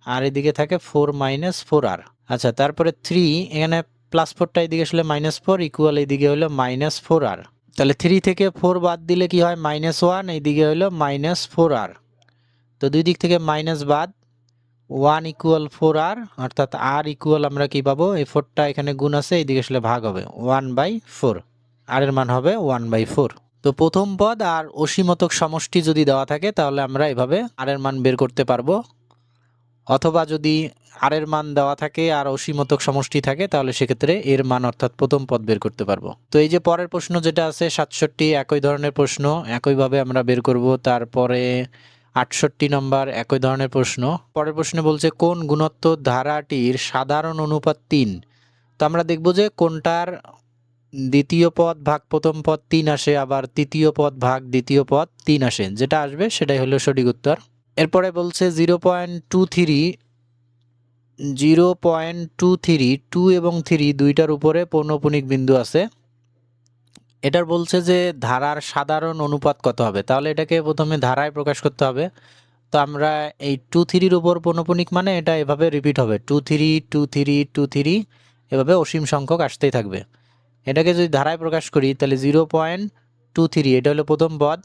আর এদিকে থাকে 4 - 4r। আচ্ছা, তারপরে 3 এখানে প্লাস 4টা এদিকে আসলে -4 ইকুয়াল এদিকে হলো -4r, তাহলে 3 থেকে 4 বাদ দিলে কি হয় -1, এইদিকে হলো -4r। তো দুই দিক থেকে মাইনাস বাদ, 1 ইকুয়াল 4r, অর্থাৎ r ইকুয়াল আমরা কি পাবো, এই 4টা এখানে গুণ আছে এইদিকে আসলে ভাগ হবে 1/4, r এর মান হবে 1/4। তো প্রথম পদ আর অসীমতক সমষ্টি যদি দেওয়া থাকে তাহলে আমরা এভাবে r এর মান বের করতে পারবো, অথবা যদি আর এর মান দেওয়া থাকে আর অসীমতক সমষ্টি থাকে তাহলে সেক্ষেত্রে এর মান অর্থাৎ প্রথম পদ বের করতে পারবো। তো এই যে পরের প্রশ্ন যেটা আছে 67, একই ধরনের প্রশ্ন, একইভাবে আমরা বের করব। তারপরে 68 নম্বর, একই ধরনের প্রশ্ন। পরের প্রশ্নে বলছে কোন গুণোত্তর ধারাটির সাধারণ অনুপাত 3। তো আমরা দেখব যে কোনটার দ্বিতীয় পদ ভাগ প্রথম পদ 3 আসে, আবার তৃতীয় পদ ভাগ দ্বিতীয় পদ 3 আসে। যেটা আসবে সেটাই হলো সঠিক উত্তর। এরপরে বলছে 0.23, 2 এবং 3 দুইটার উপরে পৌনঃপুনিক বিন্দু আছে। এটার বলছে যে ধারার সাধারণ অনুপাত কত হবে। তাহলে এটাকে প্রথমে ধারায় প্রকাশ করতে হবে। তো আমরা এই 2, 3-র উপর পৌনঃপুনিক মানে এটা এভাবে রিপিট হবে, 2, 3, 2, 3, 2, 3, এভাবে অসীম সংখ্যক আসতেই থাকবে। এটাকে যদি ধারায় প্রকাশ করি তাহলে 0.23 এটা হলো প্রথম পদ।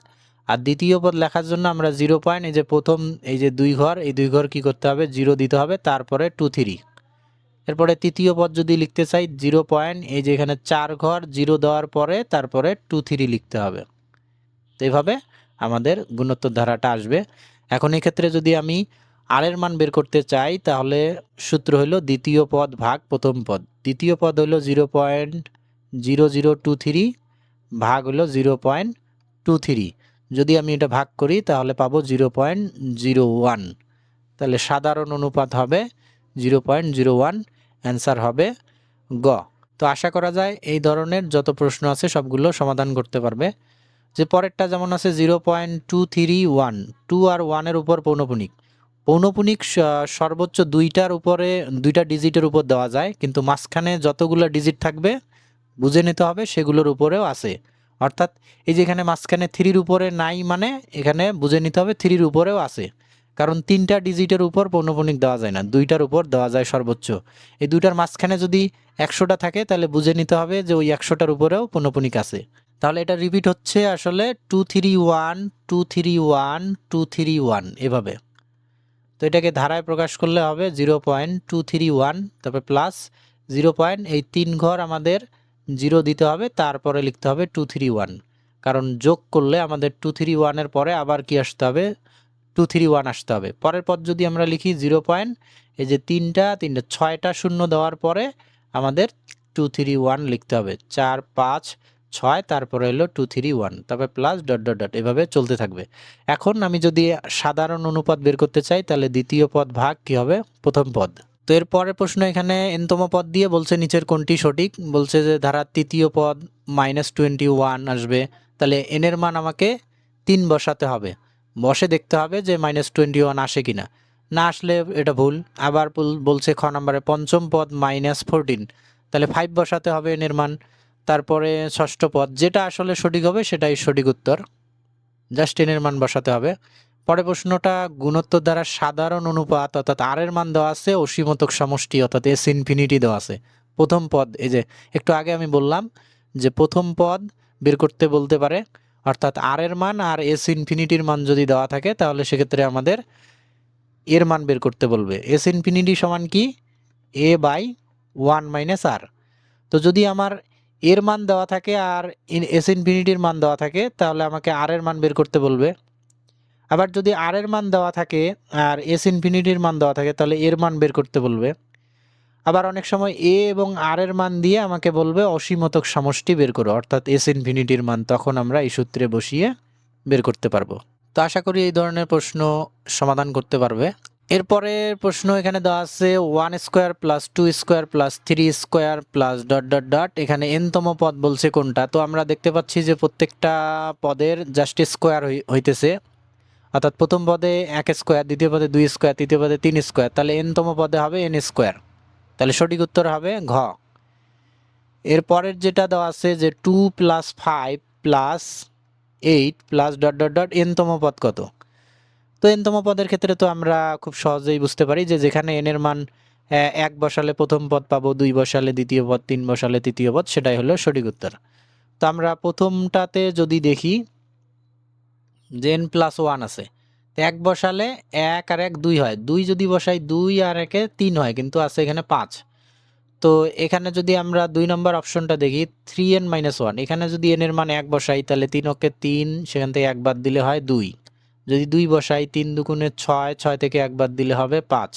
আর দ্বিতীয় পদ লেখার জন্য আমরা 0. এই যে প্রথম এই যে 2 ঘর, এই 2 ঘর কি করতে হবে, 0 দিতে হবে, তারপরে 2, 3। এরপরে তৃতীয় পদ যদি লিখতে চাই 0. এই যে এখানে 4 ঘর, 0 দেওয়ার পরে তারপরে 2, 3 লিখতে হবে। তো এইভাবে আমাদের গুণোত্তর ধারাটা আসবে। এখন এই ক্ষেত্রে যদি আমি আর এর মান বের করতে চাই তাহলে সূত্র হলো দ্বিতীয় পদ ভাগ প্রথম পদ। দ্বিতীয় পদ হলো 0.0023 ভাগ হলো 0.23। যদি আমি এটা ভাগ করি তাহলে পাবো 0.01। তাহলে সাধারণ অনুপাত হবে 0.01। অ্যান্সার হবে গ। তো আশা করা যায় এই ধরনের যত প্রশ্ন আছে সবগুলো সমাধান করতে পারবে। যে পরেরটা যেমন আছে 0.231, 2 আর 1-এর উপর পৌনঃপুনিক। পৌনঃপুনিক সর্বোচ্চ দুইটা ডিজিটের উপর দেওয়া যায়, কিন্তু মাঝখানে যতগুলো ডিজিট থাকবে বুঝে নিতে হবে সেগুলোর উপরেও আছে। অর্থাৎ এই যে এখানে মাঝখানে 3-র উপরে নাই, মানে এখানে বুঝে নিতে হবে 3-র উপরেও আছে। কারণ 3টা ডিজিটের উপর পৌনঃপুনিক দেওয়া যায় না, 2টার উপর দেওয়া যায় সর্বোচ্চ। এই দুইটার মাঝখানে যদি 100টা থাকে তাহলে বুঝে নিতে হবে যে ওই 100টার উপরেও পৌনঃপুনিক আছে। তাহলে এটা রিপিট হচ্ছে আসলে 2, 3, 1, 2, 3, 1, 2, 3, 1 এভাবে। তো এটাকে ধারায় প্রকাশ করলে হবে 0.231, তারপরে প্লাস 0. এই 3 ঘর আমাদের 0 দিতে হবে, তারপরে লিখতে হবে 2, 3, 1। কারণ যোগ করলে আমাদের 2, 3, 1-এর পরে আবার কি আসতে হবে, 2, 3, 1 আসতে হবে। পরের পদ যদি আমরা লিখি 0. এই যে 6টা শূন্য দেওয়ার পরে আমাদের 2, 3, 1 লিখতে হবে, 4, 5, 6, তারপরে হলো 2, 3, 1, তারপরে প্লাস ডট ডট ডট, এভাবে চলতে থাকবে। এখন আমি যদি সাধারণ অনুপাত বের করতে চাই তাহলে দ্বিতীয় পদ ভাগ কি হবে, প্রথম পদ। তো এর পরের প্রশ্ন এখানে এনতম পদ দিয়ে বলছে নিচের কোনটি সঠিক। বলছে যে ধারার তৃতীয় পদ -21 আসবে, তাহলে এন এর মান আমাকে 3 বসাতে হবে। বসে দেখতে হবে যে -21 আসে কিনা, না আসলে এটা ভুল। আবার বলছে খ নম্বরে পঞ্চম পদ -14, তাহলে 5 বসাতে হবে এন এর মান। তারপরে ষষ্ঠ পদ, যেটা আসলে সঠিক হবে সেটাই সঠিক উত্তর, জাস্ট এন এর মান বসাতে হবে। পরের প্রশ্নটা গুণোত্তর দ্বারা সাধারণ অনুপাত, অর্থাৎ আর এর মান দেওয়া আছে, অসীমতক সমষ্টি অর্থাৎ এস ইনফিনিটি দেওয়া আছে। প্রথম পদ, এই যে একটু আগে আমি বললাম যে প্রথম পদ বের করতে বলতে পারে, অর্থাৎ আর এর মান আর এস ইনফিনিটির মান যদি দেওয়া থাকে তাহলে সেক্ষেত্রে আমাদের এর মান বের করতে বলবে। এস ইনফিনিটি সমান কি, a/1 - r। তো যদি আমার এর মান দেওয়া থাকে আর এস ইনফিনিটির মান দেওয়া থাকে তাহলে আমাকে আর এর মান বের করতে বলবে। আবার যদি আর এর মান দেওয়া থাকে আর এস ইনফিনিটির মান দেওয়া থাকে তাহলে এর মান বের করতে বলবে। আবার অনেক সময় এ এবং আর এর মান দিয়ে আমাকে বলবে অসীমতক সমষ্টি বের করো, অর্থাৎ এস ইনফিনিটির মান, তখন আমরা এই সূত্রে বসিয়ে বের করতে পারবো। তো আশা করি এই ধরনের প্রশ্ন সমাধান করতে পারবে। এরপরে প্রশ্ন এখানে দেওয়া আছে 1² + 2² + 3² + ডট ডট ডট। এখানে এনতম পদ বলছে কোনটা। তো আমরা দেখতে পাচ্ছি যে প্রত্যেকটা পদের জাস্ট স্কোয়ার হইতেছে, অর্থাৎ প্রথম পদে 1², দ্বিতীয় পদে 2², তৃতীয় পদে 3², তাহলে এনতম পদে হবে n²। তাহলে সঠিক উত্তর হবে ঘ। এরপরের যেটা দেওয়া আছে যে 2 + 5 + 8 + ডট ডট ডট, এনতম পদ কত। তো এনতম পদের ক্ষেত্রে তো আমরা খুব সহজেই বুঝতে পারি যে যেখানে এন এর মান 1 বসালে প্রথম পদ পাবো, 2 বসালে দ্বিতীয় পদ, 3 বসালে তৃতীয় পদ, সেটাই হলো সঠিক উত্তর। তো আমরা প্রথমটাতে যদি দেখি যে n+1 আছে, 1 বসালে 1 আর 1 2 হয়, 2 যদি বসাই 2 আর 1 3 হয়, কিন্তু আছে এখানে 5। তো এখানে যদি আমরা 2 নম্বর অপশনটা দেখি 3n - 1, এখানে যদি n এর মান 1 বসাই তাহলে 3 ওকে 3, সেখান থেকে 1 বাদ দিলে হয় 2। যদি 2 বসাই 3 দুগুণে 6, 6 থেকে 1 বাদ দিলে হবে 5।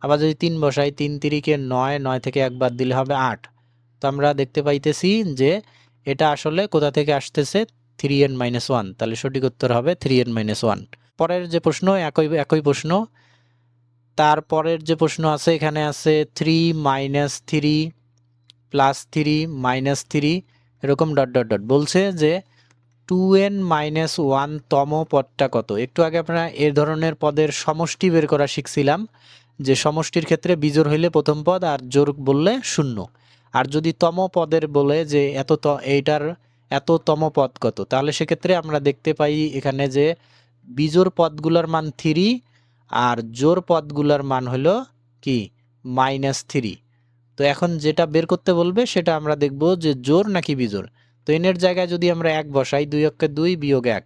আবার যদি 3 বসাই 3 তিরিকে 9, 9 থেকে 1 বাদ দিলে হবে 8। তো আমরা দেখতে পাইতেছি যে এটা আসলে কোথা থেকে আসতেছে 3n-1, তাহলে সঠিক উত্তর হবে 3n-1। পরের যে প্রশ্ন একই প্রশ্ন, তারপরের যে প্রশ্ন আছে এখানে আছে 3 - 3 + 3 - 3 এরকম ডট ডট ডট বলছে যে 2n-1 তম পদটা কত। একটু আগে আপনারা এই ধরনের পদের সমষ্টি বের করা শিখছিলাম, যে সমষ্টির ক্ষেত্রে বিজোড় হইলে প্রথম পদ আর জোড় বললে শূন্য। আর যদি তম পদের বলে যে এইটার এততম পদ কত, তাহলে সেক্ষেত্রে আমরা দেখতে পাই এখানে যে বিজোড় পদগুলোর মান 3 আর জোড় পদগুলোর মান হলো কি -3। তো এখন যেটা বের করতে বলবে সেটা আমরা দেখব যে জোড় নাকি বিজোড়। তো এনের জায়গায় যদি আমরা 1 বসাই, 2 অক্ষে 2 বিয়োগ 1,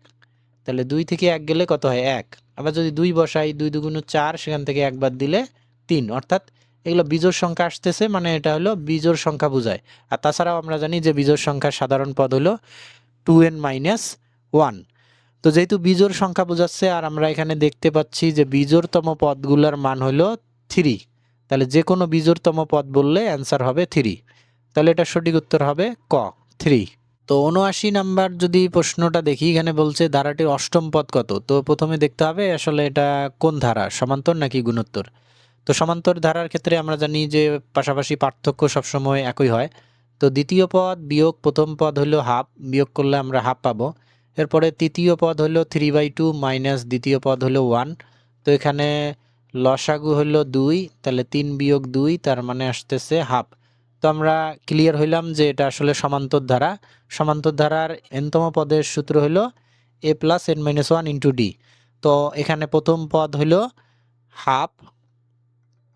তাহলে 2 থেকে 1 গেলে কত হয় 1। আবার যদি 2 বসাই, 2 দুগুণ 4, সেখান থেকে 1 বাদ দিলে 3, অর্থাৎ এগুলো বিজোড় সংখ্যা আসতেছে, মানে এটা হলো বিজোড় সংখ্যা বোঝায়। আর তাছাড়াও আমরা জানি যে বিজোড় সংখ্যার সাধারণ পদ হলো 2n-1। তো যেহেতু বিজোড় সংখ্যা বোঝাচ্ছে আর আমরা এখানে দেখতে পাচ্ছি যে বিজোড়তম পদগুলোর মান হলো 3, তাহলে যে কোনো বিজোড়তম পদ বললে অ্যান্সার হবে 3। তাহলে এটা সঠিক উত্তর হবে ক 3। তো 79 নাম্বার যদি প্রশ্নটা দেখি, এখানে বলছে ধারাটির অষ্টম পদ কত। তো প্রথমে দেখতে হবে আসলে এটা কোন ধারা, সমান্তর নাকি গুণোত্তর। তো সমান্তর ধারার ক্ষেত্রে আমরা জানি যে পাশাপাশি পার্থক্য সবসময় একই হয়। তো দ্বিতীয় পদ বিয়োগ প্রথম পদ হলো হাফ, বিয়োগ করলে আমরা হাফ পাবো। এরপরে তৃতীয় পদ হলো 3/2 মাইনাস দ্বিতীয় পদ হলো 1। তো এখানে লসাগু হলো 2, তাহলে 3 বিয়োগ 2 তার মানে আসতেছে হাফ। তো আমরা ক্লিয়ার হইলাম যে এটা আসলে সমান্তর ধারা। সমান্তর ধারার nতম পদের সূত্র হলো a + n-1 * d। তো এখানে প্রথম পদ হলো হাফ,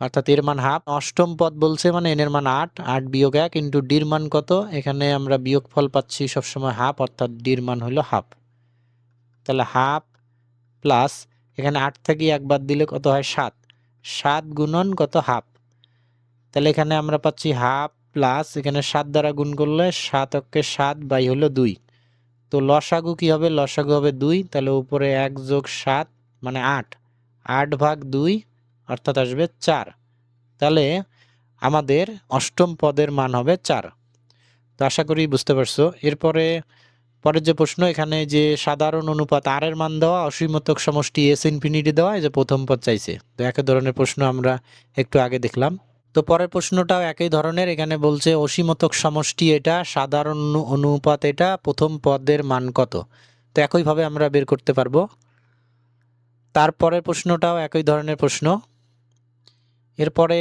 অর্থাৎ এর মান হাফ। অষ্টম পদ বলছে মানে n এর মান 8, 8 বিয়োগ 1 ইন্টু ডির মান কত, এখানে আমরা বিয়োগফল পাচ্ছি সবসময় হাফ, অর্থাৎ ডির মান হলো হাফ। তাহলে হাফ প্লাস এখানে 8 থেকে 1 বাদ দিলে কত হয় 7, 7 গুণন কত হাফ। তাহলে এখানে আমরা পাচ্ছি হাফ প্লাস এখানে 7 দ্বারা গুণ করলে 7 অক্ষে 7 বাই হলো 2। তো লসাগু কি হবে, লসাগু হবে 2, তাহলে উপরে 1 যোগ 7 মানে 8, 8/2 অর্থাৎ আসবে 4। তাহলে আমাদের অষ্টম পদের মান হবে 4। তো আশা করি বুঝতে পারছো। এরপরে পরের যে প্রশ্ন, এখানে যে সাধারণ অনুপাত আর এর মান দেওয়া, অসীমতক সমষ্টি এস ইনফিনিটি দেওয়া, এই যে প্রথম পদ চাইছে। তো একই ধরনের প্রশ্ন আমরা একটু আগে দেখলাম। তো পরের প্রশ্নটাও একই ধরনের, এখানে বলছে অসীমতক সমষ্টি এটা, সাধারণ অনুপাত এটা, প্রথম পদের মান কত। তো একইভাবে আমরা বের করতে পারবো। তারপরের প্রশ্নটাও একই ধরনের প্রশ্ন। এরপরে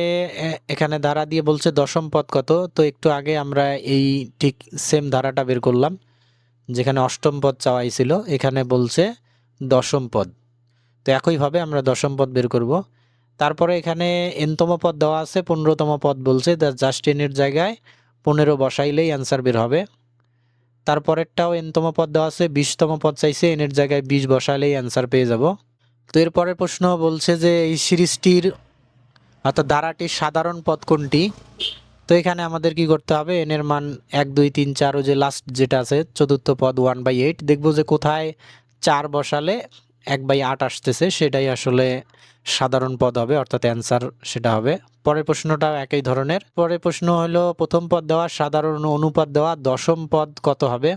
এখানে ধারা দিয়ে বলছে দশম পদ কত। তো একটু আগে আমরা এই ঠিক সেম ধারাটা বের করলাম, যেখানে অষ্টম পদ চাওয়াই ছিল, এখানে বলছে দশম পদ। তো একইভাবে আমরা দশম পদ বের করব। তারপরে এখানে nতম পদ দেওয়া আছে, 15তম পদ বলছে, জাস্ট এর জায়গায় 15 বসাইলেই অ্যান্সার বের হবে। তারপরেরটাও nতম পদ দেওয়া আছে, 20তম পদ চাইছে, এর জায়গায় 20 বসাইলেই অ্যান্সার পেয়ে যাব। তো এরপরের প্রশ্ন বলছে যে এই সিরিজটির অর্থাৎ ধারাটির সাধারণ পদ কোনটি। তো এখানে আমাদের কি করতে হবে, n এর মান 1 2 3 4, ও যে লাস্ট যেটা আছে চতুর্থ পদ 1/8, দেখবো যে কোথায় 4 বসালে 1/8 আসতেছে, সেটাই আসলে সাধারণ পদ হবে, অর্থাৎ অ্যান্সার সেটা হবে। পরের প্রশ্নটাও একই ধরনের। পরের প্রশ্ন হলো প্রথম পদ দেওয়া, সাধারণ অনুপাত দেওয়া, দশম পদ কত হবে।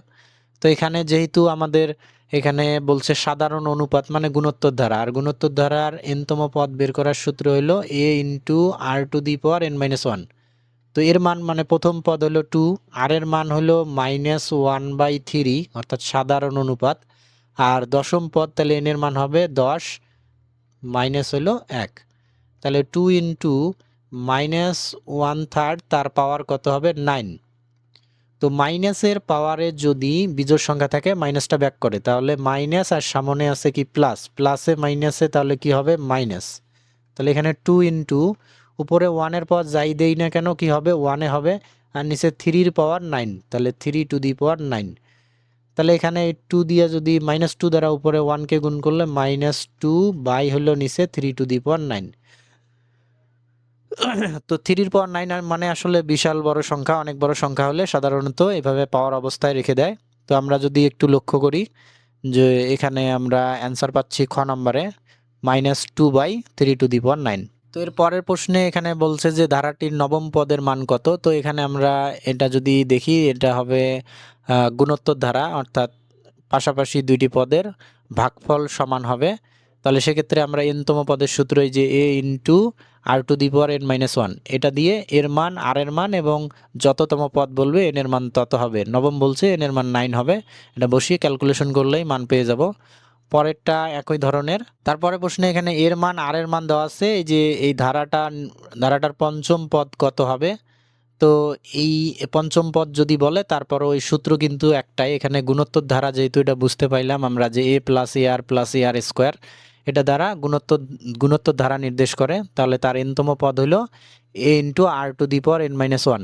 তো এখানে যেহেতু আমাদের এখানে বলছে সাধারণ অনুপাত মানে গুণোত্তর ধারা, আর গুণোত্তর ধারার nতম পদ বের করার সূত্র হলো a × r⁴ তো এর মান মানে প্রথম পদ হলো 2, আর এর মান হলো -1/3, অর্থাৎ সাধারণ অনুপাত। আর দশম পদ তাহলে n এর মান হবে 10 মাইনাস হলো 1, তাহলে 2 × -1/3 তার পাওয়ার কত হবে 9। তো মাইনাসের পাওয়ারে যদি বিজোড় সংখ্যা থাকে মাইনাসটা ব্যাক করে, তাহলে মাইনাস আর সামনে আছে কি প্লাস, প্লাসে মাইনাসে তাহলে কি হবে মাইনাস। তাহলে এখানে 2 × উপরে 1-এর পাওয়ার যাই দেই না কেন কি হবে 1-এ হবে, আর নিচে 3-র পাওয়ার 9, তাহলে 3⁴ তাহলে এখানে 2 দিয়ে যদি -2 দ্বারা উপরে 1কে গুণ করলে -2 বাই হলো নিচে 3⁴ তো 3⁴ মানে আসলে বিশাল বড় সংখ্যা, অনেক বড় সংখ্যা হলে সাধারণত এভাবে পাওয়ার অবস্থায় রেখে দেয়। তো আমরা যদি একটু লক্ষ্য করি যে এখানে আমরা অ্যান্সার পাচ্ছি খ নম্বরে -2/3⁴। তো এর পরের প্রশ্নে এখানে বলছে যে ধারাটির নবম পদের মান কত। তো এখানে আমরা এটা যদি দেখি, এটা হবে গুণোত্তর ধারা, অর্থাৎ পাশাপাশি দুইটি পদের ভাগফল সমান হবে। তাহলে সেক্ষেত্রে আমরা এনতম পদের সূত্রই যে A into R to the power N minus one, এটা দিয়ে এর মান আর এর মান এবং যততম পদ বলবে এন এর মান তত হবে। নবম বলছে এন এর মান 9 হবে, এটা বসিয়ে ক্যালকুলেশন করলেই মান পেয়ে যাব। পরেরটা একই ধরনের। তারপরে প্রশ্নে এখানে এর মান আর এর মান দেওয়া আছে, এই যে এই ধারাটার পঞ্চম পদ কত হবে। তো এই পঞ্চম পদ যদি বলে, তারপর ওই সূত্র কিন্তু একটাই, এখানে গুণোত্তর ধারা যেহেতু এটা বুঝতে পাইলাম আমরা যে এ প্লাস এ আর স্কোয়ার, এটা দ্বারা গুণোত্তর ধারা নির্দেশ করে। তাহলে তার এনতম পদ হলো A into R to the power N minus one.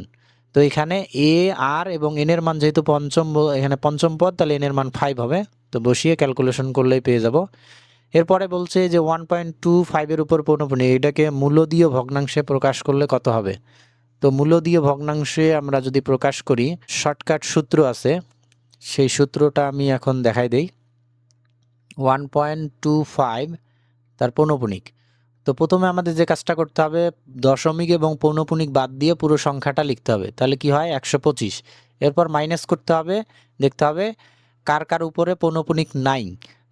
তো এখানে এ আর এবং এন এর মান যেহেতু এখানে পঞ্চম পদ, তাহলে এন এর মান 5 হবে। তো বসিয়ে ক্যালকুলেশন করলেই পেয়ে যাব। এরপরে বলছে যে 1.25 উপর পৌনঃপুনিক, এটাকে মূলদীয় ভগ্নাংশে প্রকাশ করলে কত হবে। তো মূলদীয় ভগ্নাংশে আমরা যদি প্রকাশ করি, শর্টকাট সূত্র আছে, সেই সূত্রটা আমি এখন দেখাই দেই। 1.25 তার পৌনঃপুনিক। তো প্রথমে আমাদের যে কাজটা করতে হবে, দশমিক এবং পৌনঃপুনিক বাদ দিয়ে পুরো সংখ্যাটা লিখতে হবে। তাহলে কি হয়, 125। এরপর মাইনাস করতে হবে, দেখতে হবে কার কার উপরে পৌনঃপুনিক নাই।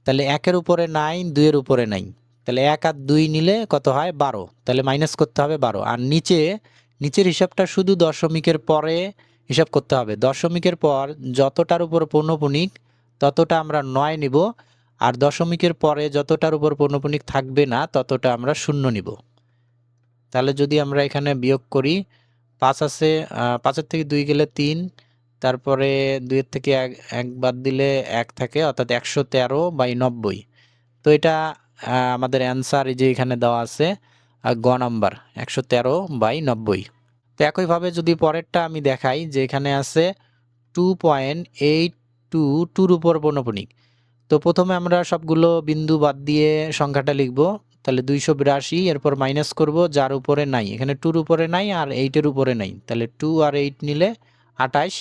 তাহলে 1-এর উপরে নাই, 2-এর উপরে নাই, তাহলে 1 আর 2 নিলে কত হয়, 12। তাহলে মাইনাস করতে হবে 12। আর নিচের হিসাবটা শুধু দশমিকের পরে হিসাব করতে হবে। দশমিকের পর যতটার উপর পৌনঃপুনিক ততটা আমরা 9 নিব, আর দশমিকের পরে যতটার উপর পৌনঃপুনিক থাকবে না ততটা আমরা 0 নিব। তাহলে যদি আমরা এখানে বিয়োগ করি, 5 আছে, 5-এর থেকে 2 গেলে 3, তারপরে 2-এর থেকে 1 বাদ দিলে 1 থাকে, অর্থাৎ 113/90। তো এটা আমাদের অ্যান্সার এই যে এখানে দেওয়া আছে, গ নাম্বার 113/90। তো একইভাবে যদি পরেরটা আমি দেখাই, যে এখানে আছে 2.822 উপর পৌনঃপুনিক। তো প্রথমে আমরা সবগুলো বিন্দু বাদ দিয়ে সংখ্যাটা লিখব। তাহলে 282, এরপর মাইনাস করব যার উপরে নাই, এখানে 2-র উপরে নাই আর 8-এর উপরে নাই, তাহলে 2 আর 8 নিলে 28।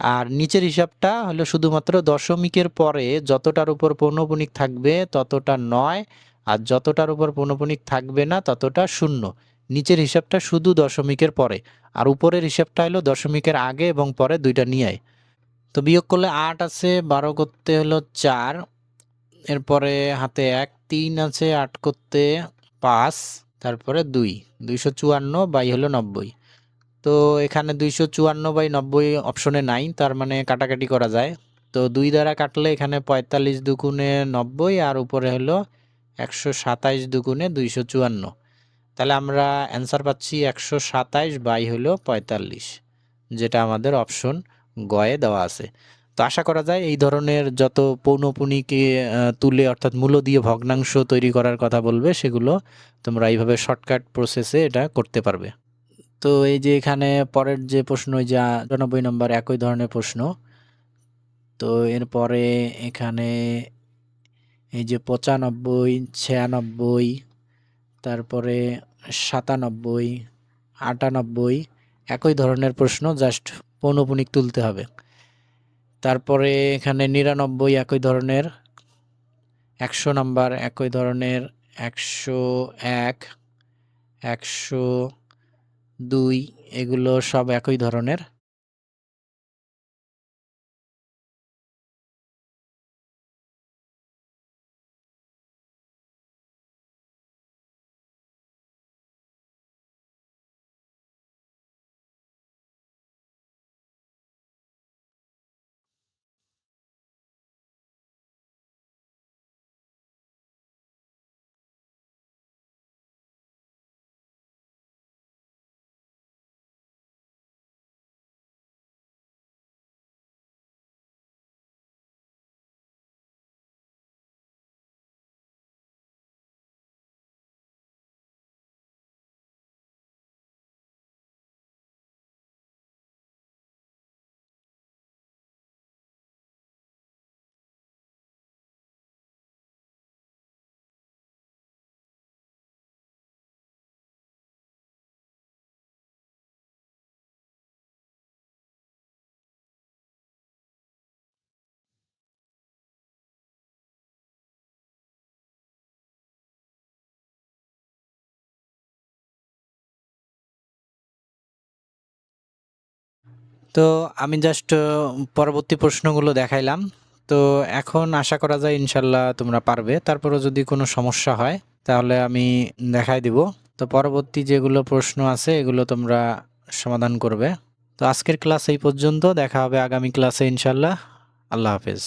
আর নিচের হিসাবটা হলো শুধুমাত্র দশমিকের পরে যতটার উপর পৌনঃপুনিক থাকবে ততটা 9, আর যতটার উপর পৌনঃপুনিক থাকবে না ততটা 0। নিচের হিসাবটা শুধু দশমিকের পরে, আর উপরের হিসাবটা হলো দশমিকের আগে এবং পরে দুইটা নিয়ে। তো বিয়োগ করলে 8 আছে, 12 করতে হলো 4, এরপরে হাতে 1, 3 আছে, 8 করতে 5, তারপরে 2, 254/90। তো এখানে 254/90 অপশনে নাই, তার মানে কাটাকাটি করা যায়। তো 2 দ্বারা কাটলে এখানে 45 দুগুণে 90, আর উপরে হলো 127 দুগুণে 254। তাহলে আমরা অ্যান্সার পাচ্ছি 127/45, যেটা আমাদের অপশন গয়ে দেওয়া আছে। তো আশা করা যায় এই ধরনের যত পৌনঃপুনিকে তুলে, অর্থাৎ মূল দিয়ে ভগ্নাংশ তৈরি করার কথা বলবে, সেগুলো তোমরা এইভাবে শর্টকাট প্রসেসে এটা করতে পারবে। তো এই যে এখানে পরের যে প্রশ্ন, ওই যে 94 নম্বর, একই ধরনের প্রশ্ন। তো এরপরে এখানে এই যে 95, 96, তারপরে 97, 98, একই ধরনের প্রশ্ন, জাস্ট পৌনঃপুনিক তুলতে হবে। তারপরে এখানে 99 একই ধরনের, 100 নাম্বার একই ধরনের, 101, 102, এগুলো সব একই ধরনের। তো আমি জাস্ট পরবর্তী প্রশ্নগুলো দেখাইলাম। তো এখন আশা করা যায় ইনশাল্লাহ তোমরা পারবে। তারপরে যদি কোনো সমস্যা হয় তাহলে আমি দেখাই দিব। তো পরবর্তী যেগুলো প্রশ্ন আছে এগুলো তোমরা সমাধান করবে। তো আজকের ক্লাস এই পর্যন্ত, দেখা হবে আগামী ক্লাসে ইনশাল্লাহ। আল্লাহ হাফেজ।